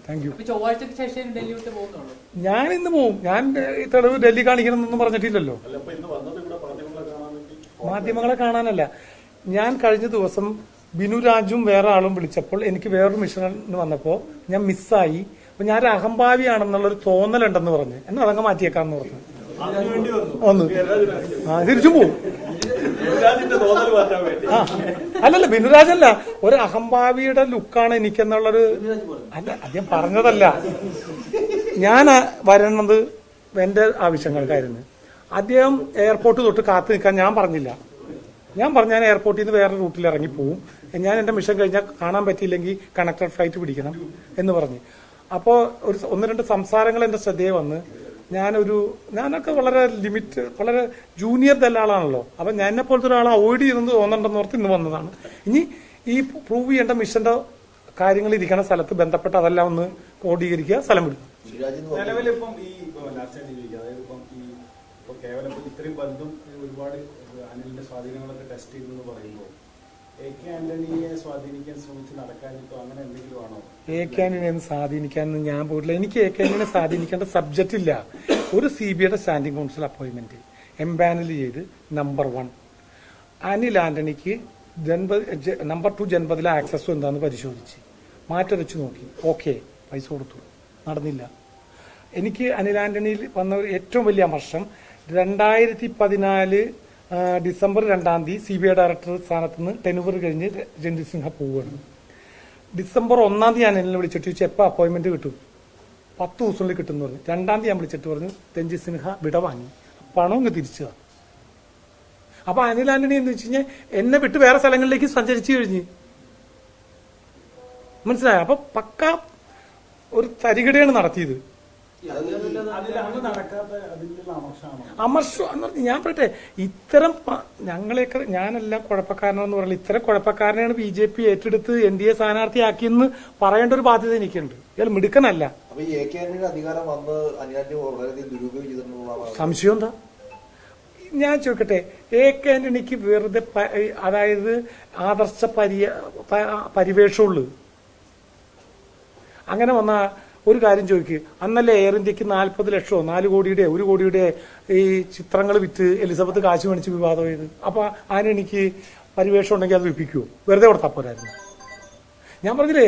Thank you. ചൊവ്വാഴ്ചക്ക് ശേഷം ഡൽഹിയിലോട്ട് പോകുന്നുള്ളൂ. ഞാൻ ഇന്ന് പോവും. ഞാൻ ഈ തെളിവ് ഡൽഹി കാണിക്കണമെന്നൊന്നും പറഞ്ഞിട്ടില്ലല്ലോ. മാധ്യമങ്ങളെ കാണാനല്ല. ഞാൻ കഴിഞ്ഞ ദിവസം ബിനുരാജും വേറെ ആളും വിളിച്ചപ്പോൾ എനിക്ക് വേറൊരു മിഷനിൽ വന്നപ്പോ ഞാൻ മിസ്സായി. അപ്പൊ ഞാൻ ഒരു അഹംഭാവിയാണെന്നുള്ളൊരു തോന്നലുണ്ടെന്ന് പറഞ്ഞ് എന്നെ അതങ്ങ് മാറ്റിയേക്കാന്ന് പറഞ്ഞു. ഒന്ന് തിരിച്ചു പോവും. അല്ലല്ല, ബിനുരാജല്ല, ഒരു അഹംഭാവിയുടെ ലുക്കാണ് എനിക്കെന്നുള്ളൊരു. അല്ല, അദ്ദേഹം പറഞ്ഞതല്ല. ഞാൻ വരണത് എന്റെ ആവശ്യങ്ങൾക്കായിരുന്നു. അദ്ദേഹം എയർപോർട്ട് തൊട്ട് കാത്തു നിൽക്കാൻ ഞാൻ പറഞ്ഞില്ല. ഞാൻ എയർപോർട്ടിൽ നിന്ന് വേറെ റൂട്ടിൽ ഇറങ്ങിപ്പോവും. ഞാൻ എന്റെ മിഷൻ കഴിഞ്ഞാൽ കാണാൻ പറ്റിയില്ലെങ്കിൽ കണക്ടർ ഫ്ലൈറ്റ് പിടിക്കണം എന്ന് പറഞ്ഞു. അപ്പോ 1-2 സംസാരങ്ങൾ എന്റെ ശ്രദ്ധയെ വന്ന് ഞാനൊക്കെ വളരെ വളരെ ജൂനിയർ ദല്ലാളാണല്ലോ. അപ്പൊ ഞാൻ എന്നെ പോലത്തെ ഒരാളെ അവോയ്ഡ് ചെയ്യുന്നത് തോന്നണ്ടെന്ന് ഓർത്ത് ഇന്ന് വന്നതാണ്. ഇനി ഈ പ്രൂവ് ചെയ്യേണ്ട മിഷന്റെ കാര്യങ്ങൾ ഇരിക്കുന്ന സ്ഥലത്ത് ബന്ധപ്പെട്ട് അതെല്ലാം ഒന്ന് ക്രോഡീകരിക്കുക, സ്ഥലം വിടുക. നിലവിലിപ്പം ഈ അതായത് ഇപ്പൊ കേവലം ഇത്രയും ബന്ധം ഒരുപാട് അനിലിന്റെ സ്വാധീനങ്ങളൊക്കെ ടെസ്റ്റ് ചെയ്തെന്ന് പറയുമ്പോൾ AK ആന്റണിയെ സ്വാധീനിക്കാൻ ശ്രമിച്ച് നടക്കാനിപ്പോ അങ്ങനെ എന്തെങ്കിലും ആണോ? AK ആന്റണിയെ സ്വാധീനിക്കാനൊന്നും ഞാൻ പോയിട്ടില്ല. എനിക്ക് AK ആന്റണിയെ സ്വാധീനിക്കേണ്ട സബ്ജക്റ്റ് ഇല്ല. ഒരു CBIയുടെ സ്റ്റാൻഡിംഗ് കൗൺസിൽ അപ്പോയിന്റ്മെന്റ് എംപാനൽ ചെയ്ത് നമ്പർ 1 അനിൽ ആന്റണിക്ക് നമ്പർ 2 ജൻപതിലെ ആക്സസ് എന്താന്ന് പരിശോധിച്ച് മാറ്റരച്ച് നോക്കി. ഓക്കെ, പൈസ കൊടുത്തു. നടന്നില്ല. എനിക്ക് അനിൽ ആന്റണിയിൽ വന്ന ഏറ്റവും വലിയ അമർഷം 2014 ഡിസംബർ 2-ാം തീയതി CBI ഡയറക്ടർ സ്ഥാനത്ത് നിന്ന് ടെനുവർ കഴിഞ്ഞ് രഞ്ജിത് സിൻഹ പോവുകയാണ്. ഡിസംബർ 1-ാം തീയതി ഞാൻ എന്നെ വിളിച്ചിട്ട് ചോദിച്ചു എപ്പോൾ അപ്പോയിന്റ്മെന്റ് കിട്ടും? 10 ദിവസങ്ങളിൽ കിട്ടുമെന്ന് പറഞ്ഞു. 2-ാം തീയതി ഞാൻ വിളിച്ചിട്ട് പറഞ്ഞു രഞ്ജിത് സിൻഹ വിട വാങ്ങി, പണം ഇങ്ങ് തിരിച്ചതാ. അപ്പൊ അനിൽ ആന്റണി എന്ന് വെച്ച് കഴിഞ്ഞാൽ എന്നെ വിട്ട് വേറെ സ്ഥലങ്ങളിലേക്ക് സഞ്ചരിച്ചു കഴിഞ്ഞ്, മനസ്സിലായോ? അപ്പൊ പക്ക ഒരു തരികിടയാണ് നടത്തിയത്. അമർഷം എന്ന് പറഞ്ഞാൽ ഞാൻ പറയട്ടെ, ഇത്തരം ഞങ്ങളെയൊക്കെ ഞാനെല്ലാം കുഴപ്പക്കാരനെന്ന് പറഞ്ഞാൽ ഇത്തരം കുഴപ്പക്കാരനെയാണ് BJP ഏറ്റെടുത്ത് NDA സ്ഥാനാർത്ഥിയാക്കിയെന്ന് പറയേണ്ട ഒരു ബാധ്യത എനിക്കുണ്ട്. ഇയാൾ മിടുക്കനല്ല. അധികാരം വന്ന് വളരെയധികം ദുരുപയോഗം ചെയ്തിട്ടുള്ള സംശയം എന്താ? ഞാൻ ചോദിക്കട്ടെ, AK ആന്റണിക്ക് വെറുതെ അതായത് ആദർശ പരിവേഷമുള്ളു. അങ്ങനെ വന്ന ഒരു കാര്യം ചോദിക്കുക, അന്നല്ലേ എയർ ഇന്ത്യക്ക് 40 ലക്ഷമോ 4 കോടിയുടെ 1 കോടിയുടെ ഈ ചിത്രങ്ങൾ വിറ്റ് എലിസബത്ത് കാശ് മേടിച്ച് വിവാദം ചെയ്ത്. അപ്പൊ ആന്റണിക്ക് പരിവേഷം ഉണ്ടെങ്കിൽ അത് വിപ്പിക്കുവോ? വെറുതെ കൊടുത്താൽ പോരായിരുന്നു. ഞാൻ പറഞ്ഞില്ലേ,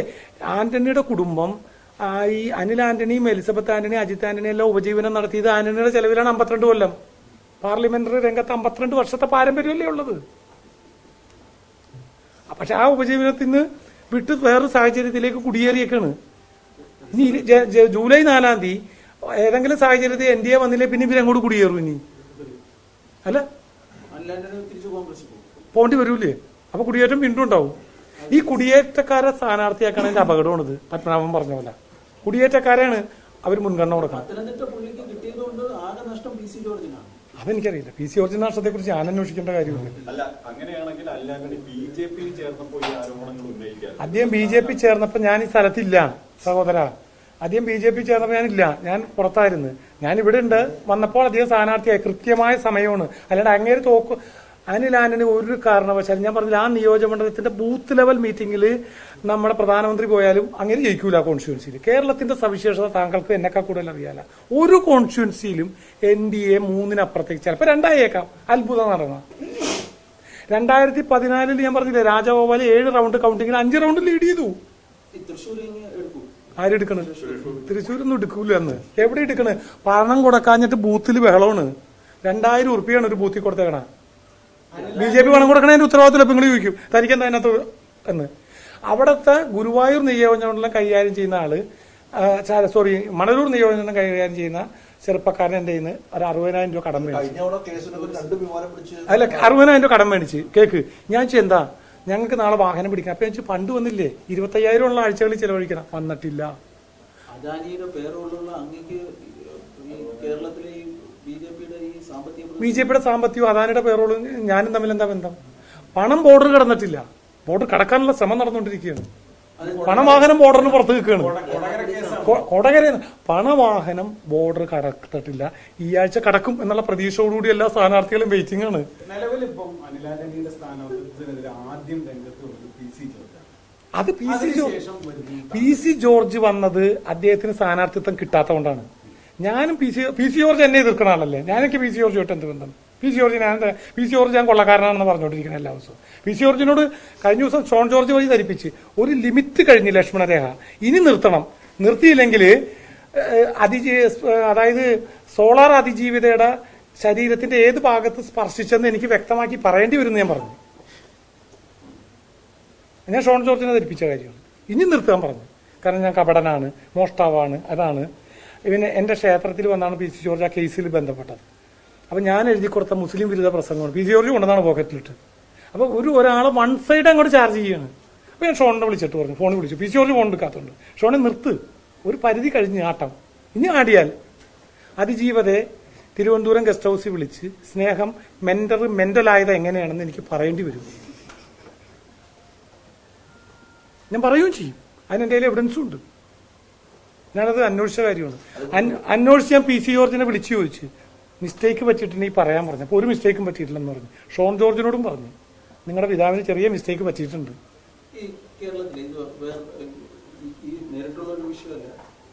ആന്റണിയുടെ കുടുംബം ഈ അനിൽ ആന്റണിയും എലിസബത്ത് ആന്റണി അജിത് ആന്റണി എല്ലാം ഉപജീവനം നടത്തിയത് ആന്റണിയുടെ ചെലവിലാണ്. 52 കൊല്ലം പാർലമെന്ററി രംഗത്ത് 52 വർഷത്തെ പാരമ്പര്യമല്ലേ ഉള്ളത്. പക്ഷെ ആ ഉപജീവനത്തിൽ നിന്ന് വിട്ട് വേറൊരു സാഹചര്യത്തിലേക്ക് കുടിയേറിയേക്കാണ്. ഇനി ജൂലൈ 4-ാം തീയതി ഏതെങ്കിലും സാഹചര്യത്തിൽ NDA വന്നില്ലേ പിന്നെ ഇവരങ്ങോട്ട് കുടിയേറും. ഇനി അല്ല പോണ്ടി വരൂലേ? അപ്പൊ കുടിയേറ്റം വീണ്ടും ഉണ്ടാവും. ഈ കുടിയേറ്റക്കാരെ സ്ഥാനാർത്ഥിയാക്കണതിന്റെ അപകടമാണിത്. പത്മനാഭൻ പറഞ്ഞ പോലെ കുടിയേറ്റക്കാരാണ് അവർ മുൻഗണന കൊടുക്കണം. പത്തനംതിട്ട പുള്ളിക്ക് കിട്ടിയതുകൊണ്ട് ആകെ നഷ്ടം PC ജോർജിനാണ്. അതെനിക്കറിയില്ല. പി സി ജോർജിന്റെ നഷ്ടത്തെ കുറിച്ച് ഞാൻ അന്വേഷിക്കേണ്ട കാര്യമില്ല. അല്ല, അങ്ങനെയാണെങ്കിൽ അല്ലാണ്ട് BJP ചേർന്നപ്പോൾ ഈ ആരോപണങ്ങൾ ഉന്നയിക്കാൻ അദ്ദേഹം BJP ചേർന്നപ്പോൾ ഞാൻ ഈ സ്ഥലത്തില്ല സഹോദര. അദ്ദേഹം BJP ചേർന്നപ്പോൾ ഞാനില്ല, ഞാൻ പുറത്തായിരുന്നു. ഞാൻ ഇവിടെ ഉണ്ട്. വന്നപ്പോൾ അദ്ദേഹം സ്ഥാനാർത്ഥിയായി. കൃത്യമായ സമയമാണ്. അല്ലാണ്ട് അങ്ങേര് തോക്ക് അനിൽ ആന്റണി ഒരു കാരണവശാലും, ഞാൻ പറഞ്ഞില്ല, ആ നിയോജകമണ്ഡലത്തിന്റെ ബൂത്ത് ലെവൽ മീറ്റിംഗിൽ നമ്മുടെ പ്രധാനമന്ത്രി പോയാലും അങ്ങനെ ജയിക്കൂല കോൺസ്റ്റിറ്റ്യുവൻസിയിൽ. കേരളത്തിന്റെ സവിശേഷത താങ്കൾക്ക് എന്നെക്കാൾ കൂടുതൽ അറിയാല. ഒരു കോൺസ്റ്റിറ്റ്യുവൻസിയിലും NDA 3-നപ്പുറത്തേക്ക് ചിലപ്പോൾ 2 ആയേക്കാം. അത്ഭുതം നടന്ന 2014 ഞാൻ പറഞ്ഞില്ലേ, രാജഗോപാൽ 7 റൗണ്ട് കൗണ്ടിങ്ങിന് 5 റൗണ്ട് ലീഡ് ചെയ്തു. തൃശ്ശൂർ എടുക്കും. ആരെടുക്കണ്? തൃശ്ശൂരൊന്നും എടുക്കൂല. അന്ന് എവിടെ എടുക്കണ്? പണം കൊടുക്കാഞ്ഞിട്ട് ബൂത്തിൽ ബഹളമാണ്. 2000 ഉറുപ്പിയാണ് ഒരു ബൂത്തിൽ കൊടുത്തേക്കണ. BJP പണം കൊടുക്കണതിന്റെ ഉത്തരവാദിത്തം നിങ്ങൾ ചോദിക്കും, തനിക്കെന്താ അതിനകത്ത് എന്ന്. അവിടുത്തെ ഗുരുവായൂർ നിയോജകമണ്ഡലം കൈകാര്യം ചെയ്യുന്ന ആള്, മണലൂർ നിയോജകമണ്ഡലം കൈകാര്യം ചെയ്യുന്ന ചെറുപ്പക്കാരൻ എന്റെ കയ്യിൽ നിന്ന് ഒരു 60,000 രൂപ കടം മേടിച്ചു. അല്ല, 60,000 രൂപ കടം മേടിച്ച്. കേക്ക്, ഞാൻ എന്താ ഞങ്ങൾക്ക് നാളെ വാഹനം പിടിക്കണം. അപ്പൊ ഞാൻ ഫണ്ട് വന്നില്ലേ, 25,000 ഉള്ള ആഴ്ചകളിൽ ചെലവഴിക്കണം. വന്നിട്ടില്ല. അദാനിയുടെ പേരുള്ള അങ്ങേക്ക് കേരളത്തിലെ BJPയുടെ സാമ്പത്തികവും അദാനിയുടെ പേരോളും ഞാനും തമ്മിൽ എന്താ ബന്ധം? പണം ബോർഡർ കടന്നിട്ടില്ല. ബോർഡർ കടക്കാനുള്ള ശ്രമം നടന്നുകൊണ്ടിരിക്കുകയാണ്. പണവാഹനം ബോർഡറിന് പുറത്ത് നിൽക്കുകയാണ്. കൊടകര പണവാഹനം ബോർഡർ കടത്തിട്ടില്ല. ഈ ആഴ്ച കടക്കും എന്നുള്ള പ്രതീക്ഷയോടുകൂടി എല്ലാ സ്ഥാനാർത്ഥികളും വെയിറ്റിംഗ് ആണ്. നിലവിലിപ്പം അനിൽ ആന്റണിയുടെ സ്ഥാനാർത്ഥിത്വത്തിനെതിരെ ആദ്യം രംഗത്ത് വന്നത് PC ജോർജാണ്. അത് PC ജോർജ് വന്നത് അദ്ദേഹത്തിന് സ്ഥാനാർത്ഥിത്വം കിട്ടാത്തതുകൊണ്ടാണ്. ഞാനും PC ജോർജ് എന്നെ എതിർക്കുന്ന ആളല്ലേ. ഞാനൊക്കെ PC ജോർജുമായിട്ട് എന്ത് ബന്ധം? PC ജോർജ് ഞാൻ കൊള്ളക്കാരനാണെന്ന് പറഞ്ഞുകൊണ്ടിരിക്കുന്ന എല്ലാ ദിവസവും. PC ജോർജിനോട് കഴിഞ്ഞ ദിവസം ഷോൺ ജോർജ് വഴി ധരിപ്പിച്ച് ഒരു ലിമിറ്റ് കഴിഞ്ഞ് ലക്ഷ്മണരേഖ ഇനി നിർത്തണം. നിർത്തിയില്ലെങ്കിൽ അതായത് സോളാർ അതിജീവിതയുടെ ശരീരത്തിന്റെ ഏത് ഭാഗത്ത് സ്പർശിച്ചെന്ന് എനിക്ക് വ്യക്തമാക്കി പറയേണ്ടി വരുമെന്ന് ഞാൻ പറഞ്ഞു. ഞാൻ ഷോൺ ജോർജിനെ ധരിപ്പിച്ച കാര്യമാണ്. ഇനി നിർത്താൻ പറഞ്ഞു. കാരണം ഞാൻ കപടനാണ്, മോഷ്ടാവാണ്, അതാണ്. ഇവന് എന്റെ ക്ഷേത്രത്തിൽ വന്നാണ് PC ജോർജ് ആ കേസിൽ ബന്ധപ്പെട്ടത്. അപ്പൊ ഞാൻ എഴുതി കൊടുത്ത മുസ്ലിം വിരുദ്ധ പ്രസംഗമാണ് PC ജോർജ് കൊണ്ടുവന്നാണ് പോക്കറ്റിലിട്ട്. അപ്പൊ ഒരാളെ വൺ സൈഡ് അങ്ങോട്ട് ചാർജ് ചെയ്യാണ്. അപ്പൊ ഞാൻ ഷോണിനെ വിളിച്ചിട്ട് പറഞ്ഞു, ഫോണിൽ വിളിച്ചു. PC ജോർജ് ഫോൺ എടുക്കാത്തതുണ്ട്. ഷോണെ നിർത്ത്, ഒരു പരിധി കഴിഞ്ഞ് ആട്ടം. ഇനി ആടിയാൽ അതിജീവതയെ തിരുവനന്തപുരം ഗസ്റ്റ് ഹൌസിൽ വിളിച്ച് സ്നേഹം മെന്റലായത് എങ്ങനെയാണെന്ന് എനിക്ക് പറയേണ്ടി വരും. ഞാൻ പറയുകയും ചെയ്യും. അതിന് എന്റെ കയ്യിൽ എവിഡൻസും ഉണ്ട്. ഞാനത് അന്വേഷിച്ച കാര്യമാണ്. അന്വേഷിച്ച് ഞാൻ PC ജോർജിനെ വിളിച്ചു ചോദിച്ചു, മിസ്റ്റേക്ക് പറ്റിയിട്ടുണ്ടെങ്കിൽ പറയാൻ പറഞ്ഞു. അപ്പോൾ ഒരു മിസ്റ്റേക്കും പറ്റിയിട്ടില്ലെന്ന് പറഞ്ഞു. ഷോൺ ജോർജിനോടും പറഞ്ഞു, നിങ്ങളുടെ പിതാവിന് ചെറിയ മിസ്റ്റേക്ക് പറ്റിയിട്ടുണ്ട്. ഈ കേരളത്തിൽ ഈ നേരിട്ടുള്ള ഒരു വിഷയമല്ല.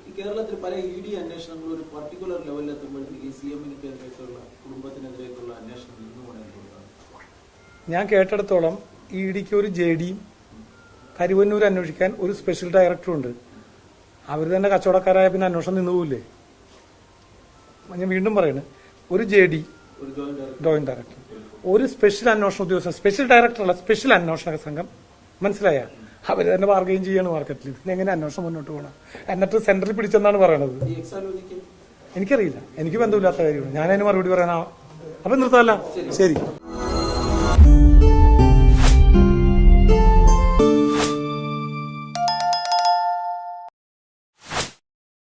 ഈ കേരളത്തിൽ പല ED അന്വേഷണങ്ങൾ ഒരു പർട്ടിക്കുലർ ലെവലിൽ എത്തുമ്പോഴത്തേക്ക് CM-നെതിരെയൊക്കെയുള്ള കുടുംബത്തിനെതിരെയൊക്കെയുള്ള അന്വേഷണം നിന്നുകൊണ്ടാണ്. ഞാൻ കേട്ടിടത്തോളം EDക്ക് ഒരു JDയും കരുവന്നൂർ അന്വേഷിക്കാൻ ഒരു സ്പെഷ്യൽ ഡയറക്ടറും ഉണ്ട്. അവർ തന്നെ കച്ചവടക്കാരായ പിന്നെ അന്വേഷണം നിന്നുപോകില്ലേ? ഞാൻ വീണ്ടും പറയണേ, ഒരു JD ജോയിന്റ് ഡയറക്ടർ, ഒരു സ്പെഷ്യൽ അന്വേഷണ ഉദ്യോഗസ്ഥൻ, സ്പെഷ്യൽ ഡയറക്ടറല്ല, സ്പെഷ്യൽ അന്വേഷണ സംഘം. മനസ്സിലായ? അവർ തന്നെ ബാർഗെയിൻ ചെയ്യാണ് മാർക്കറ്റിൽ. പിന്നെ എങ്ങനെ അന്വേഷണം മുന്നോട്ട് പോകണം? എന്നിട്ട് സെന്ററിൽ പിടിച്ചെന്നാണ് പറയണത്. എനിക്കറിയില്ല, എനിക്ക് ബന്ധമില്ലാത്ത കാര്യമാണ്. ഞാനതിന് മറുപടി പറയാനാ. അപ്പൊ നിർത്താമല്ല. ശരി.